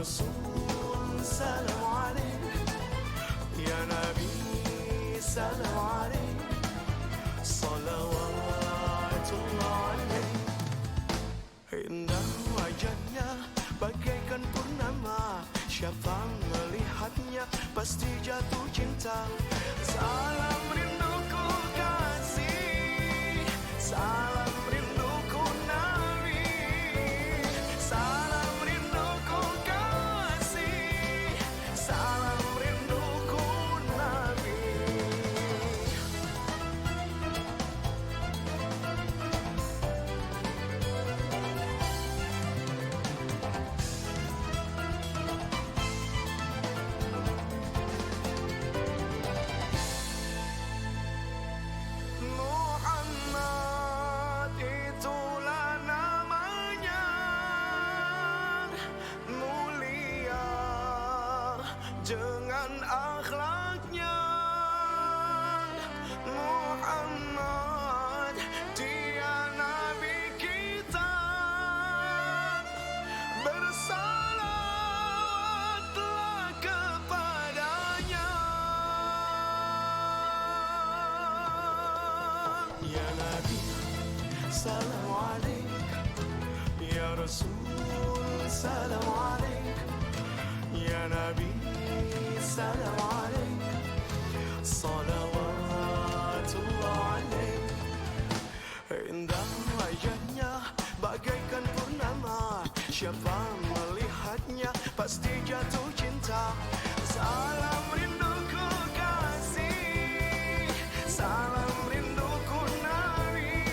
Rasul salam alaik, Ya Nabi salam alaik, salawatullah alaik. Indah wajahnya bagaikan purnama, siapa melihatnya pasti jatuh cinta. Salam rinduku kasih, salam rinduku Nabi, salam rinduku kasih, salam rinduku Nabi. Muhammad itulah namanya, mulia dengan akhlaknya. Muhammad dia Nabi kita, bersalawatlah kepadanya. Ya Nabi salam alaik, Ya Rasul salam alaik, Ya Nabi salam alaik, salawatullah alaik. Indah wajahnya bagaikan purnama, siapa melihatnya pasti jatuh cinta. Salam rinduku kasih, salam rinduku Nabi,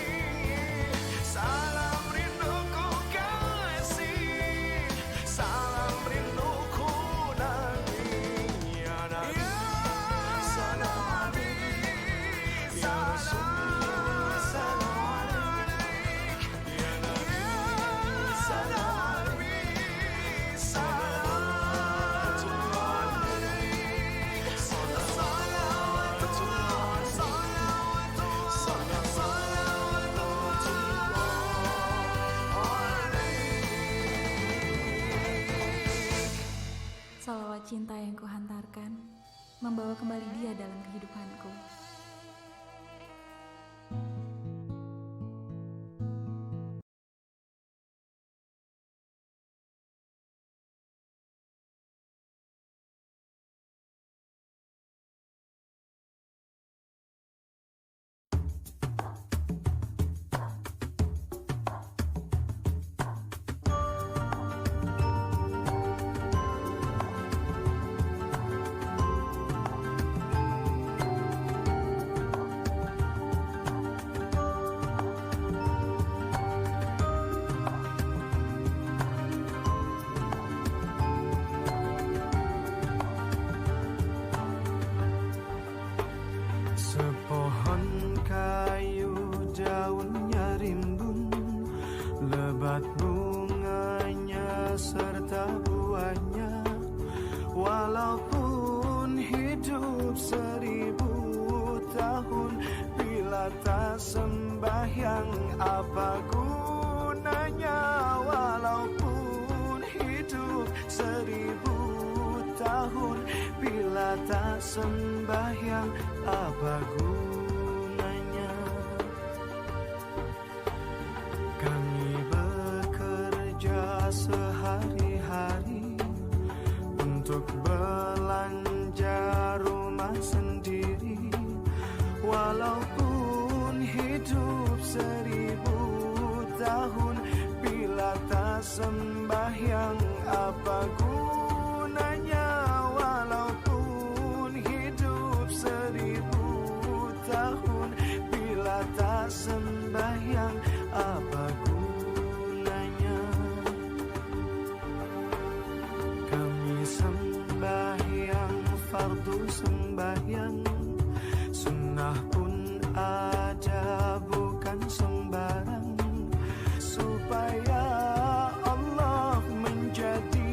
salam rinduku kasih, salam rinduku Nabi. Ya Nabi salam alaik, Ya Rasul salam alaik, Ya Nabi salam alaik, salawatullah alaik, Salawat cinta yang kuhantarkan membawa kembali dia dalam kehidupanku. Sepohon kayu daunnya rimbun, lebat bunganya serta buahnya. Walaupun hidup 1000 tahun, bila tak sembahyang apa gunanya? Walaupun hidup 1000 tahun, bila tak sembahyang apa gunanya? Kami bekerja sehari-hari untuk belanja rumah sendiri. Walaupun hidup 1000 tahun, bila tak sembahyang apa gunanya? Walaupun hidup 1000 tahun, bila tak sembahyang apa gunanya? Kami sembahyang fardu sembahyang, sunnah pun ada bukan sembarang, supaya Allah menjadi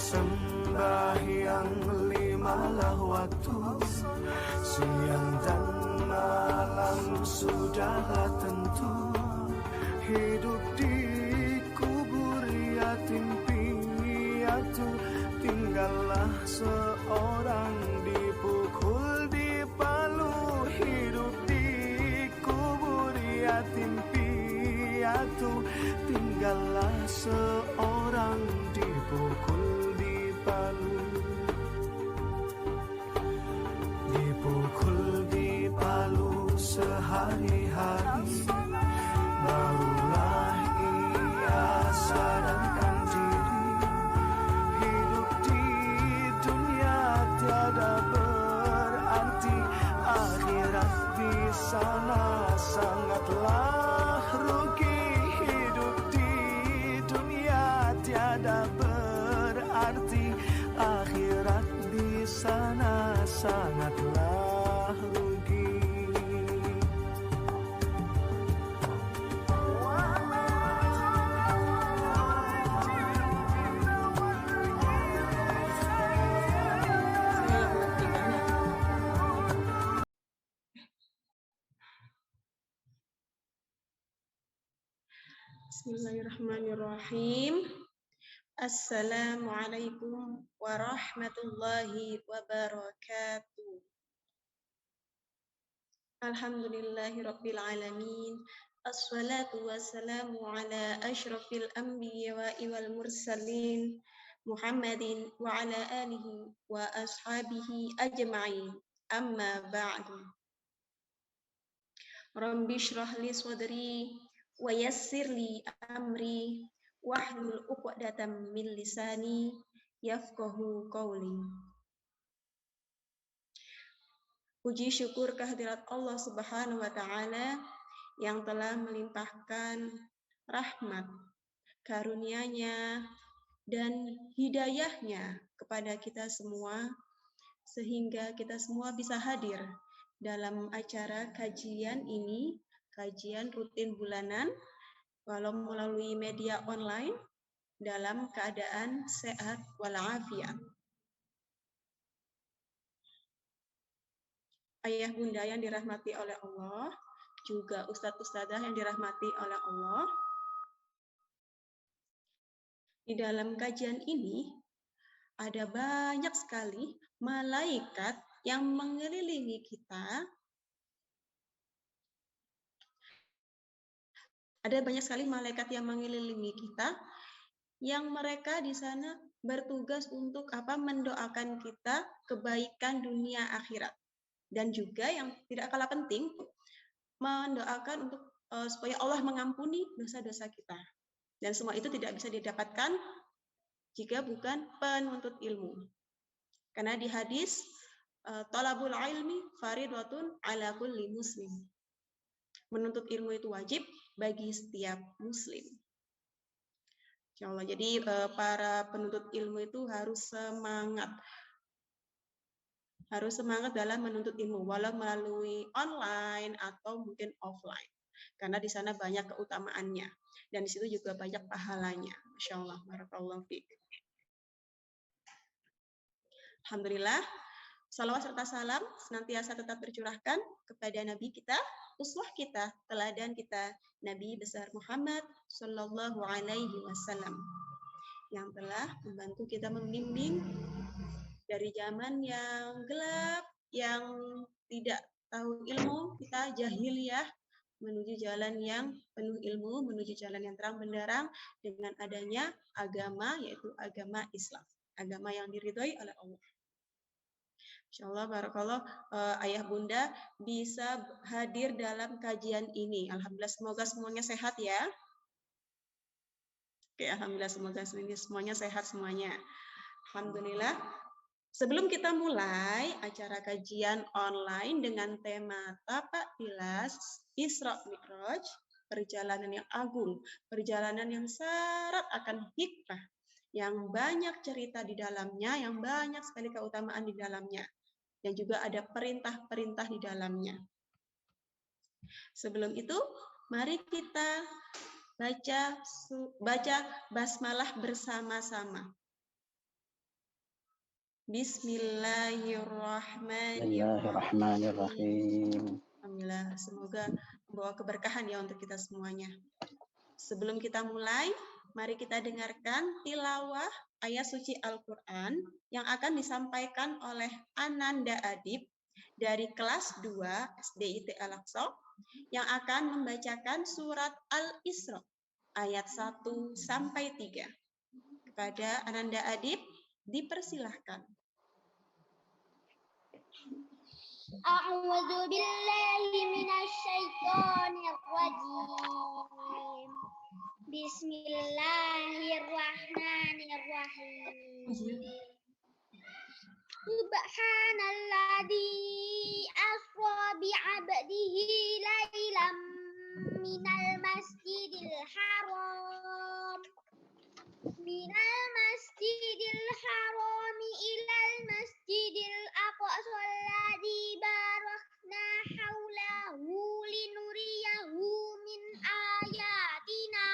sembahyang limalah waktu, siang dan malam sudahlah tentu. Hidup di kubur yatim piatu, tinggallah seorang dipukul di palu. Hidup di kubur yatim piatu, tinggallah seorang dipukul di palu. Dipukul di palu sehari-hari, barulah ia sadarkan diri. Hidup di dunia tiada berarti, akhirat di sana sangatlah rugi. Hidup di dunia tiada berarti, akhirat di sana sangatlah rugi. Bismillahirrahmanirrahim. Assalamualaikum warahmatullahi wabarakatuh. Alhamdulillahirabbil alamin. Assalatu wassalamu ala asyrafil anbiya wal mursalin Muhammadin wa ala alihi wa ashabihi ajma'in. Amma ba'du. Rabbi shrah li sadri wa yassir li amri wahlul 'uqdatam min lisani yafqahu qawli. Puji syukur kehadirat Allah Subhanahu wa taala yang telah melimpahkan rahmat, karunia-Nya dan hidayahnya kepada kita semua, sehingga kita semua bisa hadir dalam acara kajian ini, kajian rutin bulanan, walau melalui media online, dalam keadaan sehat walafiat. Ayah bunda yang dirahmati oleh Allah, juga ustadz ustadzah yang dirahmati oleh Allah. Di dalam kajian ini ada banyak sekali malaikat yang mengelilingi kita. Ada banyak sekali malaikat yang mengelilingi kita, yang mereka di sana bertugas untuk mendoakan kita kebaikan dunia akhirat. Dan juga yang tidak kalah penting, mendoakan untuk supaya Allah mengampuni dosa-dosa kita. Dan semua itu tidak bisa didapatkan jika bukan penuntut ilmu. Karena di hadis, talabul ilmi faridatun ala kulli muslim. Menuntut ilmu itu wajib bagi setiap muslim. Insyaallah. Jadi para penuntut ilmu itu harus semangat dalam menuntut ilmu, walau melalui online atau mungkin offline, karena di sana banyak keutamaannya dan di situ juga banyak pahalanya. Masya Allah, barakallahu fiik. Alhamdulillah, salawat serta salam senantiasa tetap tercurahkan kepada Nabi kita, uswah kita, teladan kita, Nabi besar Muhammad Sallallahu Alaihi Wasallam, yang telah membantu kita membimbing dari zaman yang gelap, yang tidak tahu ilmu, kita jahiliyah, menuju jalan yang penuh ilmu, menuju jalan yang terang benderang dengan adanya agama, yaitu agama Islam, agama yang diridhoi oleh Allah. Insyaallah, barakallah, ayah bunda bisa hadir dalam kajian ini. Alhamdulillah, semoga semuanya sehat ya. Oke, alhamdulillah, semoga semuanya sehat semuanya. Alhamdulillah. Sebelum kita mulai acara kajian online dengan tema Tapak Tilas Isra Mi'raj, perjalanan yang agung, perjalanan yang syarat akan hikmah, yang banyak cerita di dalamnya, yang banyak sekali keutamaan di dalamnya, dan juga ada perintah-perintah di dalamnya. Sebelum itu, mari kita baca basmalah bersama-sama. Bismillahirrahmanirrahim. Alhamdulillah, semoga membawa keberkahan ya untuk kita semuanya. Sebelum kita mulai, mari kita dengarkan tilawah ayat suci Al-Quran yang akan disampaikan oleh Ananda Adib dari kelas 2 SDIT Al-Aqsa yang akan membacakan surat Al-Isra ayat 1 sampai 3. Kepada Ananda Adib dipersilahkan. A'udzu billahi minasyaitonir rajim. Bismillahirrahmanirrahim. Subhanalladzi asra bi'abdihi lailam minal masjidil haram ilal masjidil aqsa alladzi barakna haulahu linuriyahu min ayatina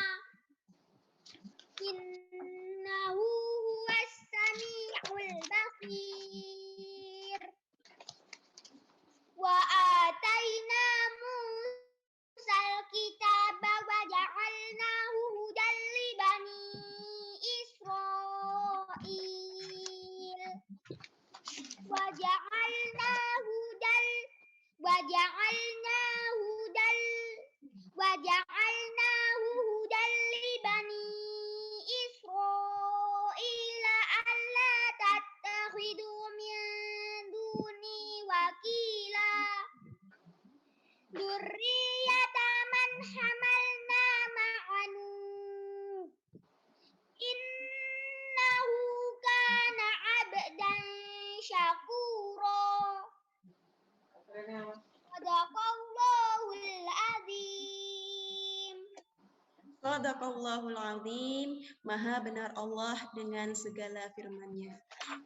innahu huwas samiul basir wa ataina Musal kitaba wa ja'alnahu hudan li bani Israil wa ja'alnahu hudan li bani Israil alla tattakhidu min duni wakila Dzurriyyata man hamalna ma'anu innahu kana 'abdan syakura. Shadaqallahul azim. Shadaqallahul azim. Maha benar Allah dengan segala firman-Nya.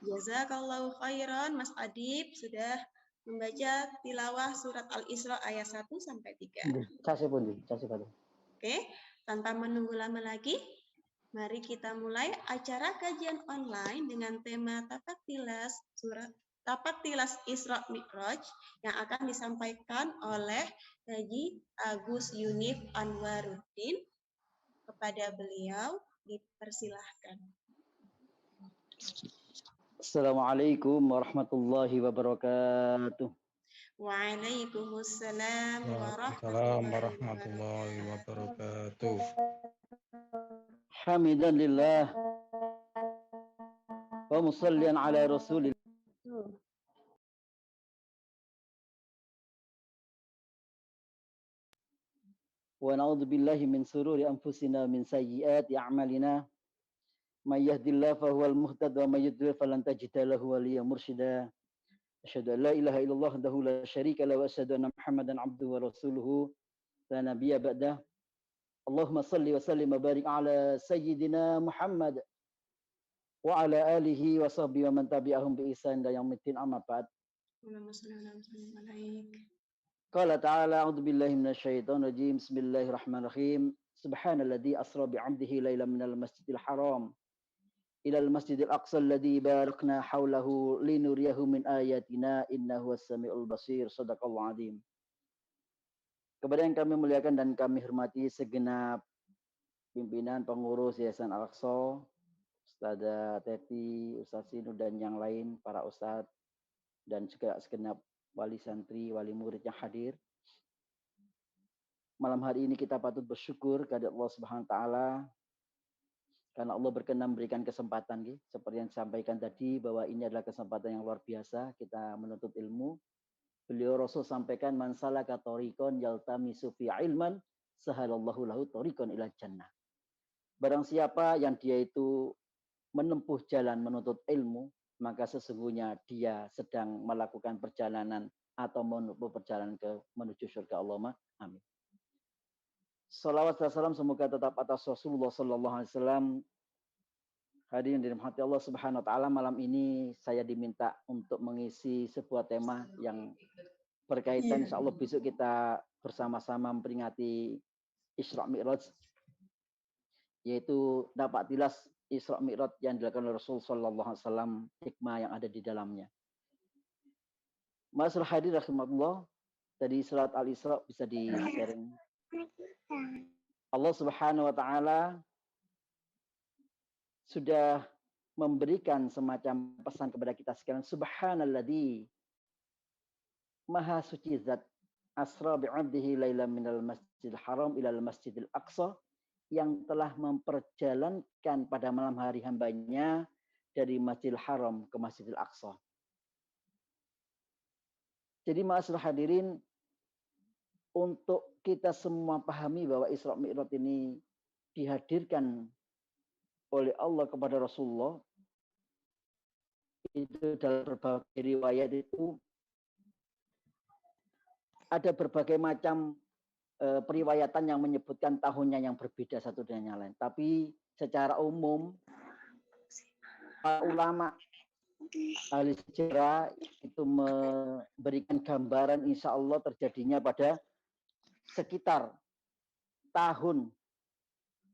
Jazakallahu khairan Mas Adib sudah membaca tilawah surat Al-Isra ayat 1 sampai 3. Oke, tanpa menunggu lama lagi, mari kita mulai acara kajian online dengan tema Tapak Tilas Isra Mi'raj yang akan disampaikan oleh Haji Agus Yunif Anwaruddin. Kepada beliau dipersilahkan. Assalamualaikum warahmatullahi wabarakatuh. Waalaikumsalam warahmatullahi wabarakatuh. Hamidan lillah wa musallian ala rasulillah. Wa na'udzu billahi min sururi anfusina min sayyiati a'malina. May yahdihillahu fahuwal muhtad wa may yudlil falan tajida lahu waliyyan mursyida. Asyhadu an la ilaha illallah wahdahu la syarika lahu wa asyhadu anna Muhammadan abduhu wa rasuluhu la nabiyya ba'dah. Allahumma salli wa sallim wa barik ala sayyidina Muhammad wa ala alihi wa sahbihi wa man tabi'ahum bi ihsan ila yaumiddin amma ba'd. Qala ta'ala a'udzu billahi minasyaitonir rajim. Bismillahirrahmanirrahim. Subhanalladzi asra bi 'abdihi lailan minal masjidil haram ilal masjidil aqsa alladzi barakna haulahu linuriyahu min ayatina innahu was-sami'ul basir. Shadaqallahu azim. Kepada yang kami muliakan dan kami hormati segenap pimpinan pengurus Yayasan Al-Aqsa, Ustazah Teti, Ustaz Sinu dan yang lain, para ustadz dan juga segenap wali santri, wali murid yang hadir. Malam hari ini kita patut bersyukur kepada Allah Subhanahu wa taala karena Allah berkenan memberikan kesempatan seperti yang disampaikan tadi bahwa ini adalah kesempatan yang luar biasa kita menuntut ilmu. Beliau Rasul sampaikan man salaka tariqan yaltamisu fi ilman sahalallahu lahu tariqan ila jannah. Barang siapa yang dia itu menempuh jalan menuntut ilmu, maka sesungguhnya dia sedang melakukan perjalanan atau menempuh perjalanan menuju surga Allah. Amin. Salawat dan salam semoga tetap atas Rasulullah sallallahu alaihi wasallam. Hadirin dirahmati Allah Subhanahu wa taala, malam ini saya diminta untuk mengisi sebuah tema yang berkaitan, insyaallah besok kita bersama-sama memperingati Isra Mi'raj, yaitu dapat tilas Isra Mi'raj yang dilakukan oleh Rasul sallallahu alaihi wasallam, hikmah yang ada di dalamnya. Masyaallah hadir rahimakumullah, tadi surat Al-Isra bisa di-sharing. Allah Subhanahu wa taala sudah memberikan semacam pesan kepada kita sekalian. Subhanalladzi maha suci zat asra bi'abdihi lailan minal masjidil haram ilal masjidil aqsa, yang telah memperjalankan pada malam hari hambanya dari Masjidil Haram ke Masjidil Aqsa. Jadi ma'asyiral hadirin, untuk kita semua pahami bahwa Isra Mi'raj ini dihadirkan oleh Allah kepada Rasulullah, itu dalam berbagai riwayat itu ada berbagai macam periwayatan yang menyebutkan tahunnya yang berbeda satu dengan yang lain. Tapi secara umum para ulama ahli sejarah itu memberikan gambaran insya Allah terjadinya pada sekitar tahun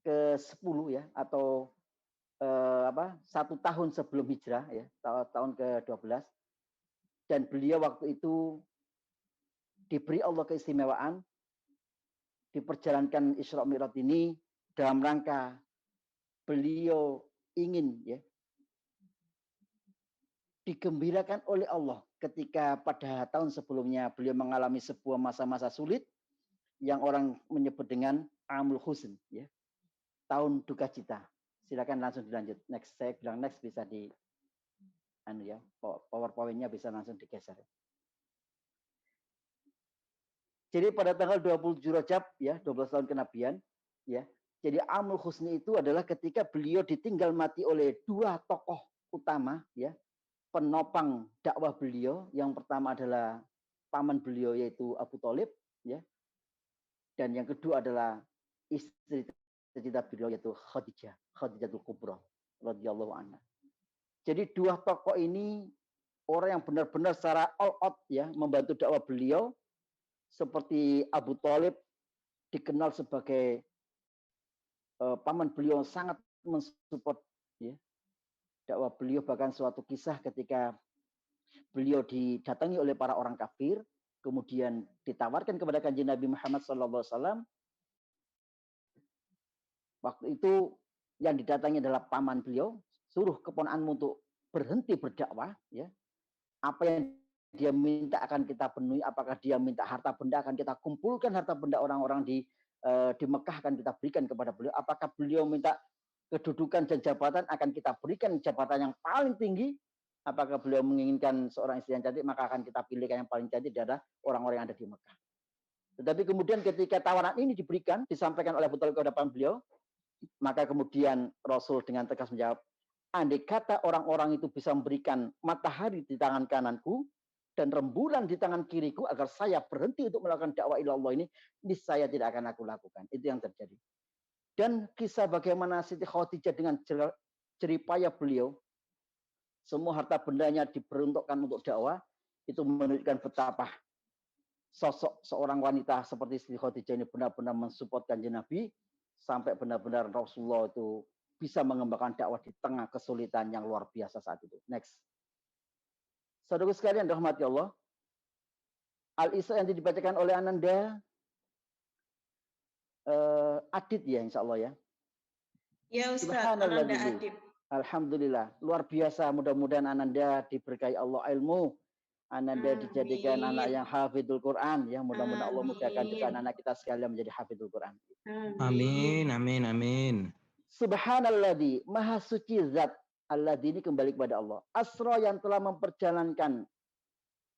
ke-10 ya, atau 1 tahun sebelum hijrah ya, tahun ke-12. Dan beliau waktu itu diberi Allah keistimewaan, diperjalankan Isra Mi'raj ini dalam rangka beliau ingin ya digembirakan oleh Allah ketika pada tahun sebelumnya beliau mengalami sebuah masa-masa sulit yang orang menyebut dengan Amul Huzn ya, tahun duka cita. Silakan langsung dilanjut. Next, saya bilang next bisa di PowerPoint-nya bisa langsung digeser. Jadi pada tanggal 27 Rajab ya, 12 tahun kenabian ya. Jadi Amul Husni itu adalah ketika beliau ditinggal mati oleh 2 tokoh utama ya, penopang dakwah beliau. Yang pertama adalah paman beliau yaitu Abu Thalib ya. Dan yang kedua adalah istri tercinta beliau yaitu Khadijatul Kubra radhiyallahu anha. Jadi 2 tokoh ini orang yang benar-benar secara all out ya membantu dakwah beliau. Seperti Abu Thalib dikenal sebagai paman beliau sangat mensupport ya dakwah beliau, bahkan suatu kisah ketika beliau didatangi oleh para orang kafir, kemudian ditawarkan kepada Kanjeng Nabi Muhammad SAW. Waktu itu yang didatangi adalah paman beliau, suruh keponakanmu untuk berhenti berdakwah ya. Apa yang dia minta akan kita penuhi, apakah dia minta harta benda akan kita kumpulkan, harta benda orang-orang di Mekah akan kita berikan kepada beliau, apakah beliau minta kedudukan dan jabatan akan kita berikan jabatan yang paling tinggi, apakah beliau menginginkan seorang istri yang cantik maka akan kita pilihkan yang paling cantik adalah orang-orang yang ada di Mekah. Tetapi kemudian ketika tawaran ini diberikan, disampaikan oleh Abu Thalib kepada paman beliau, maka kemudian Rasul dengan tegas menjawab, andai kata orang-orang itu bisa memberikan matahari di tangan kananku dan rembulan di tangan kiriku agar saya berhenti untuk melakukan dakwah ilallah ini, niscaya tidak akan aku lakukan. Itu yang terjadi. Dan kisah bagaimana Siti Khadijah dengan jeripaya beliau, semua harta bendanya diperuntukkan untuk dakwah, itu menunjukkan betapa sosok seorang wanita seperti Siti Khadijah ini benar-benar mensupport Kanjeng Nabi, sampai benar-benar Rasulullah itu bisa mengembangkan dakwah di tengah kesulitan yang luar biasa saat itu. Next. Saudara sekalian rahmati Allah, Al-Isra yang dibacakan oleh Ananda Adit ya insya Allah ya. Ya Ustaz, Ananda Adit. Alhamdulillah, luar biasa, mudah-mudahan Ananda diberkahi Allah ilmu. Ananda dijadikan anak yang hafidul Quran ya, mudah-mudahan Allah mudahkan juga anak kita sekalian menjadi hafidul Quran. Amin, amin, amin. Subhanalladzi, maha suci zat. Alladzi ini kembali kepada Allah. Asra yang telah memperjalankan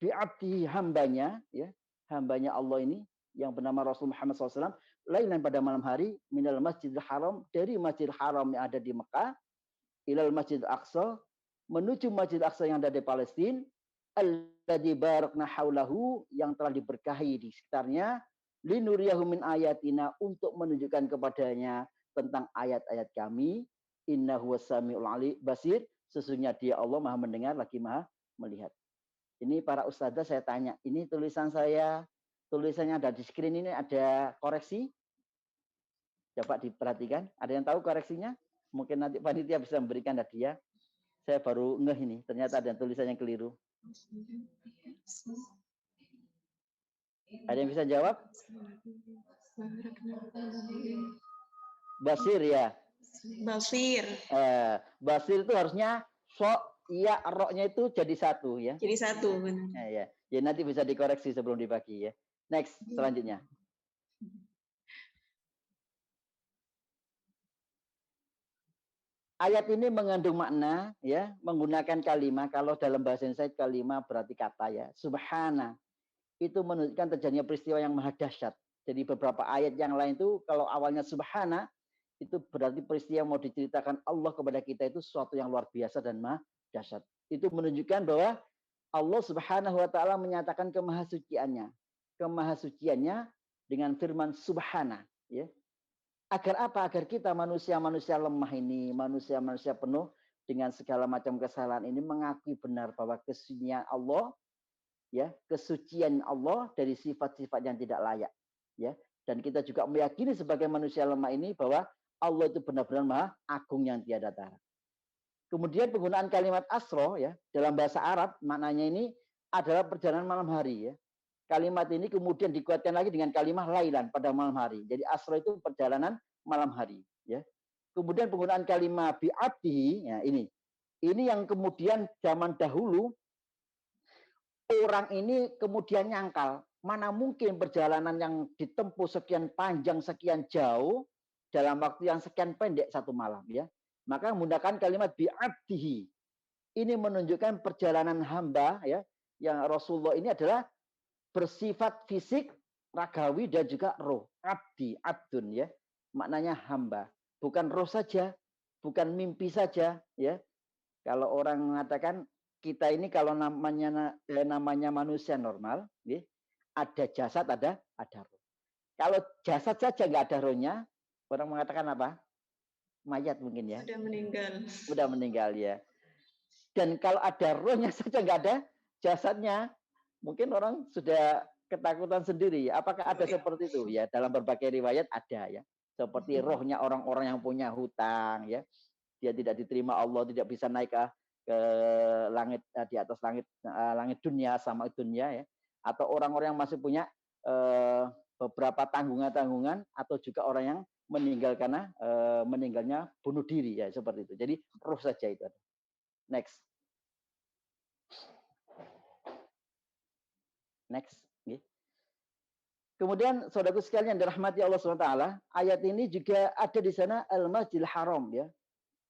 bi'abdihi hambanya, ya, hambanya Allah ini yang bernama Rasul Muhammad SAW, lailan pada malam hari, minal masjidil haram, dari masjidil haram yang ada di Mekah, ilal masjidil aqsa, menuju masjidil aqsa yang ada di Palestina, alladzi barakna haulahu, yang telah diberkahi di sekitarnya, linuriyahu min ayatina, untuk menunjukkan kepadanya tentang ayat-ayat kami. Innahu was-sami'ul alim basir, sesungguhnya dia Allah maha mendengar lagi maha melihat. Ini para ustadzah saya tanya, ini tulisan saya, tulisannya ada di screen ini ada koreksi? Coba diperhatikan, ada yang tahu koreksinya? Mungkin nanti panitia bisa memberikan hadiah. Saya baru ngeh ini, ternyata ada tulisan yang keliru. Ada yang bisa jawab? Basir ya. Basir. Basir itu harusnya iya roknya itu jadi satu ya. Jadi satu benar. Ya. Ya nanti bisa dikoreksi sebelum dibagi ya. Next selanjutnya. Ayat ini mengandung makna ya, menggunakan kalimat, kalau dalam bahasa Indonesia kalimat berarti kata ya. Subhana itu menunjukkan terjadinya peristiwa yang maha dahsyat. Jadi beberapa ayat yang lain itu kalau awalnya subhana itu berarti peristiwa yang mau diceritakan Allah kepada kita itu sesuatu yang luar biasa dan maha dahsyat. Itu menunjukkan bahwa Allah Subhanahu wa taala menyatakan kemahasuciannya. Kemahasuciannya dengan firman subhana ya. Agar apa? Agar kita manusia-manusia lemah ini, manusia-manusia penuh dengan segala macam kesalahan ini mengakui benar bahwa kesucian Allah, ya, kesucian Allah dari sifat-sifat yang tidak layak, ya. Dan kita juga meyakini sebagai manusia lemah ini bahwa Allah itu benar-benar maha agung yang tiada tara. Kemudian penggunaan kalimat asro, ya, dalam bahasa Arab maknanya ini adalah perjalanan malam hari, ya. Kalimat ini kemudian dikuatkan lagi dengan kalimat lailan pada malam hari. Jadi asro itu perjalanan malam hari. Ya. Kemudian penggunaan kalimat bi'abdihi, ya ini yang kemudian zaman dahulu orang ini kemudian nyangkal. Mana mungkin perjalanan yang ditempuh sekian panjang, sekian jauh dalam waktu yang sekian pendek satu malam. Ya. Maka menggunakan kalimat bi'abdihi. Ini menunjukkan perjalanan hamba, ya, yang Rasulullah ini adalah bersifat fisik, ragawi dan juga roh. Abdi, abdun ya. Maknanya hamba. Bukan roh saja, bukan mimpi saja ya. Kalau orang mengatakan kita ini kalau namanya manusia normal, ya, ada jasad, ada roh. Kalau jasad saja nggak ada rohnya, orang mengatakan apa? Mayat mungkin ya. Sudah meninggal. Sudah meninggal ya. Dan kalau ada rohnya saja nggak ada jasadnya, mungkin orang sudah ketakutan sendiri. Apakah ada seperti itu? Ya, dalam berbagai riwayat ada ya. Seperti rohnya orang-orang yang punya hutang ya. Dia tidak diterima Allah, tidak bisa naik ke langit, di atas langit dunia sama dunia ya. Atau orang-orang yang masih punya beberapa tanggungan-tanggungan atau juga orang yang meninggal karena meninggalnya bunuh diri ya, seperti itu. Jadi roh saja itu. Next. Kemudian saudaraku sekalian dirahmati Allah SWT, ayat ini juga ada di sana Al-Masjidil Haram ya.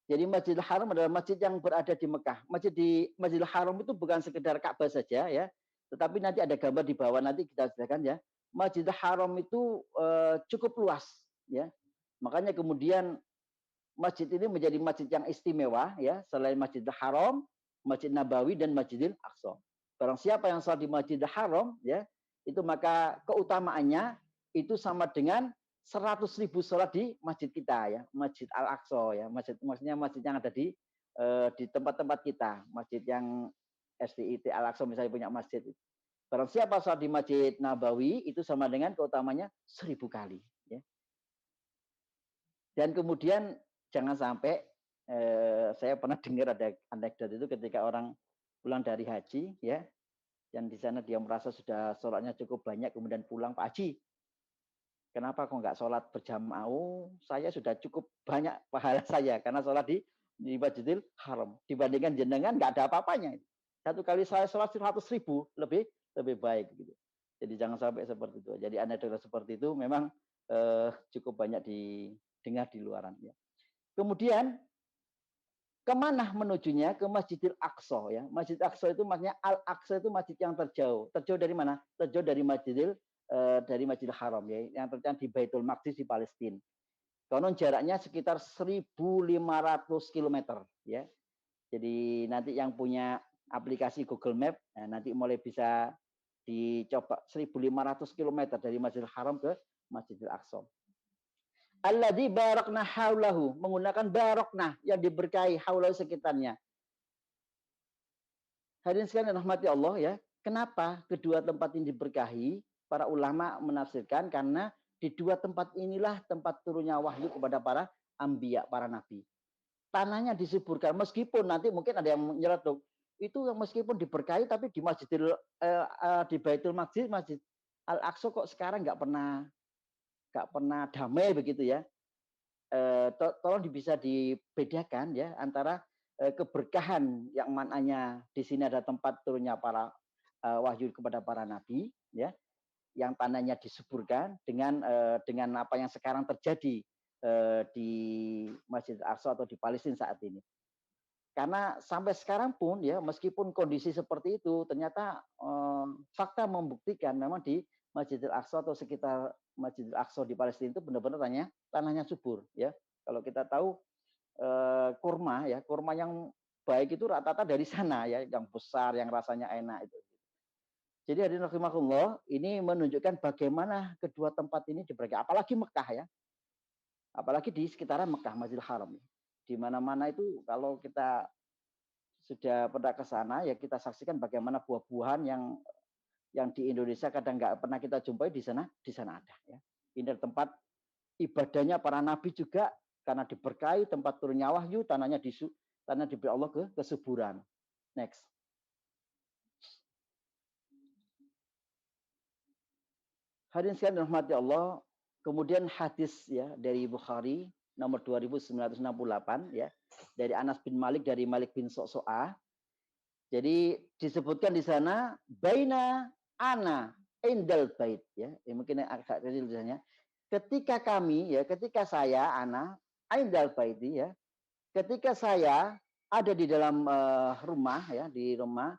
Jadi Masjidil Haram adalah masjid yang berada di Mekah. Masjidil Haram itu bukan sekedar Ka'bah saja ya, tetapi nanti ada gambar di bawah, nanti kita jelaskan ya. Masjidil Haram itu cukup luas ya. Makanya kemudian masjid ini menjadi masjid yang istimewa ya, selain Masjidil Haram, Masjid Nabawi dan Masjidil Aqsa. Barang siapa yang sholat di Masjidil Haram ya, itu maka keutamaannya itu sama dengan 100.000 sholat di masjid kita ya, Masjid Al-Aqsa ya, maksudnya masjid yang ada di tempat-tempat kita, masjid yang SDIT Al-Aqsa misalnya punya masjid. Barang siapa sholat di Masjid Nabawi itu sama dengan keutamanya 1000 kali ya. Dan kemudian jangan sampai saya pernah dengar ada anekdot itu ketika orang pulang dari haji ya, dan di sana dia merasa sudah sholatnya cukup banyak, kemudian pulang, Pak Haji, kenapa kok nggak sholat berjamaah? Saya sudah cukup banyak pahala saya karena sholat di Masjidil Haram. Dibandingkan jenengan nggak ada apa-apanya. Satu kali saya sholat 100.000 lebih baik gitu. Jadi jangan sampai seperti itu. Jadi anekdot seperti itu memang cukup banyak didengar di luaran ya. Kemudian kemana menujunya? Ke Masjidil Aqsa ya. Masjid Aqsa itu maksudnya Al-Aqsa itu masjid yang terjauh. Terjauh dari mana? Terjauh dari Masjidil Haram ya, yang terjadi di Baitul Maqdis di Palestina. Konon jaraknya sekitar 1.500 km ya. Jadi nanti yang punya aplikasi Google Map nanti mulai bisa dicoba 1.500 km dari Masjidil Haram ke Masjidil Aqsa. Alladzi barakna haulahu, menggunakan barokna yang diberkahi haulahu sekitarnya. Hadirin sekalian rahmati Allah ya. Kenapa kedua tempat ini diberkahi? Para ulama menafsirkan karena di dua tempat inilah tempat turunnya wahyu kepada para anbiya, para nabi. tanahnya disuburkan, meskipun nanti mungkin ada yang nyeletuk itu yang meskipun diberkahi tapi di di Baitul Maqdis, Masjid Al-Aqsa kok sekarang nggak pernah damai begitu ya. Tolong bisa dibedakan ya antara keberkahan yang maknanya di sini ada tempat turunnya para wahyu kepada para nabi ya, yang tanahnya disuburkan dengan apa yang sekarang terjadi di Masjid Al-Aqsa atau di Palestina saat ini. Karena sampai sekarang pun ya meskipun kondisi seperti itu ternyata fakta membuktikan memang di Masjid Al-Aqsa atau sekitar Masjid Al-Aqsa di Palestina itu benar-benar tanahnya subur ya. Kalau kita tahu kurma yang baik itu rata-rata dari sana ya, yang besar, yang rasanya enak itu. Jadi hadirin rahimakumullah, ini menunjukkan bagaimana kedua tempat ini diberkahi, apalagi Mekah ya. Apalagi di sekitaran Mekah, Masjidil Haram. Di mana-mana itu kalau kita sudah pernah ke sana ya kita saksikan bagaimana buah-buahan yang di Indonesia kadang nggak pernah kita jumpai, di sana ada ya. Ini tempat ibadahnya para nabi juga, karena diberkahi tempat turunnya wahyu, tanah diberi Allah kesuburan. Next. Hadirin sekalian rahmati Allah, kemudian hadis ya dari Bukhari nomor 2968 ya, dari Anas bin Malik, dari Malik bin So'so'ah. Jadi disebutkan di sana baina ana indal bait ya, mungkin agak kecil tulisannya. Ketika saya ana indal bait ya, ketika saya ada di dalam rumah ya, di rumah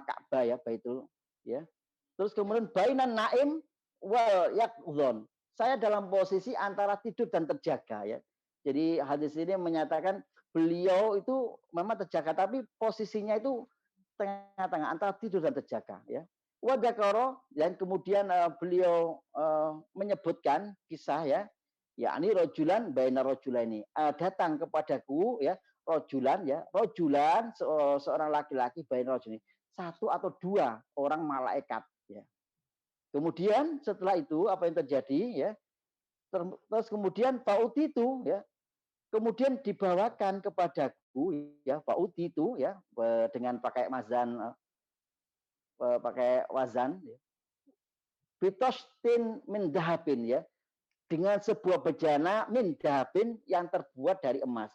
Ka'bah ya, Baitul ya. Terus kemudian bainan naim wal yaqdhon. Saya dalam posisi antara tidur dan terjaga ya. Jadi hadis ini menyatakan beliau itu memang terjaga tapi posisinya itu tengah-tengah antara tidur dan terjaga ya. Wa dzakara, dan kemudian beliau menyebutkan kisah ya. Yakni rojulan baina rojulaini. Datang kepadaku ya, rojulan seorang laki-laki baina rojulaini. Satu atau dua orang malaikat ya. Kemudian setelah itu apa yang terjadi ya? Terus kemudian Fauti itu ya, kemudian dibawakan kepadaku ya, Fauti itu ya, dengan pakai wazan ya. Bitostin min dahabin ya, dengan sebuah bejana min dahabin yang terbuat dari emas.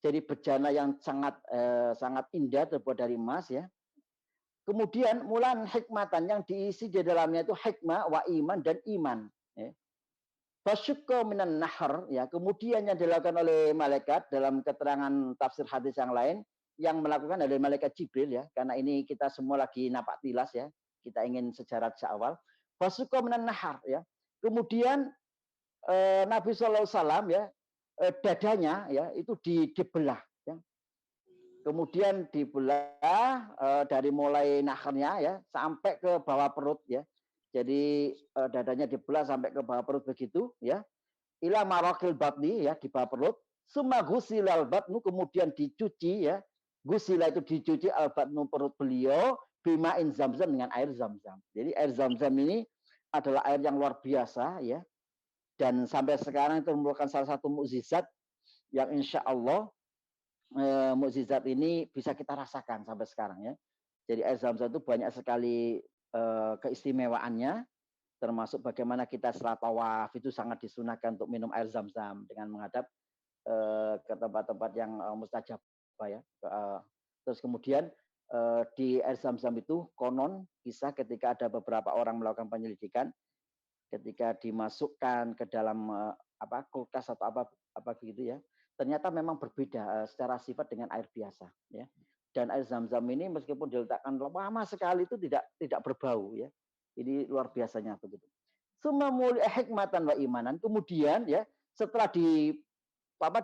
Jadi bejana yang sangat indah terbuat dari emas ya. Kemudian mulan hikmatan, yang diisi di dalamnya itu hikmah wa iman dan iman. Fasyukka minan nahar ya, kemudian yang dilakukan oleh malaikat dalam keterangan tafsir hadis yang lain, yang melakukan adalah malaikat Jibril ya, karena ini kita semua lagi napak tilas ya, kita ingin sejarah sejak awal. Fasyukka minan nahar ya, kemudian Nabi SAW ya, dadanya ya itu dibelah. Kemudian dibelah dari mulai naharnya ya sampai ke bawah perut ya. Jadi dadanya dibelah sampai ke bawah perut begitu ya. Ila maraqil batni ya, di bawah perut. Summa ghusilal batnu, kemudian dicuci ya. Gusila itu dicuci al batnu, perut beliau, bima'in zamzam, dengan air zamzam. Jadi air zamzam ini adalah air yang luar biasa ya. Dan sampai sekarang itu merupakan salah satu mukjizat yang insya Allah mukjizat ini bisa kita rasakan sampai sekarang ya. Jadi air zam-zam itu banyak sekali keistimewaannya, termasuk bagaimana kita setelah tawaf itu sangat disunahkan untuk minum air zam-zam dengan menghadap ke tempat-tempat yang mustajab ya. Terus kemudian di air zam-zam itu konon kisah ketika ada beberapa orang melakukan penyelidikan, ketika dimasukkan ke dalam kulkas atau apa begitu ya, ternyata memang berbeda secara sifat dengan air biasa ya. Dan air zam-zam ini meskipun diletakkan lama sekali itu tidak berbau ya. Ini luar biasanya begitu. Summa muli hikmatan wa imanan, kemudian ya setelah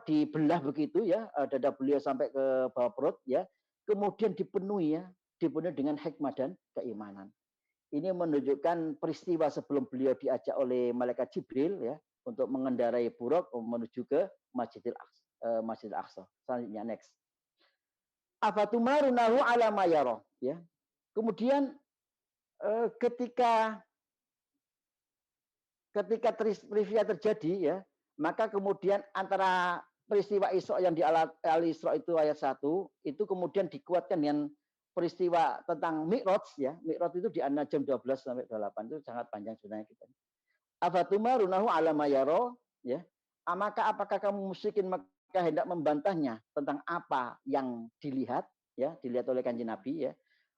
dibelah begitu ya, dada beliau sampai ke bawah perut ya, kemudian dipenuhi dengan hikmah dan keimanan. Ini menunjukkan peristiwa sebelum beliau diajak oleh malaikat Jibril ya untuk mengendarai buruk menuju ke Masjidil Aqsa. Selanjutnya next. Afatumarunahu ala ma yara ya. Kemudian ketika trivia terjadi ya, maka kemudian antara peristiwa Isra yang di Al-Isra itu ayat 1 itu kemudian dikuatkan dengan peristiwa tentang Mi'raj ya. Mi'raj itu di An-Najm 12 sampai 28 itu sangat panjang sebenarnya kita. Afatumarunahu ala ma yara ya. Apakah kamu musyrikin Mekah hendak membantahnya tentang apa yang dilihat ya, dilihat oleh Kanjeng Nabi ya.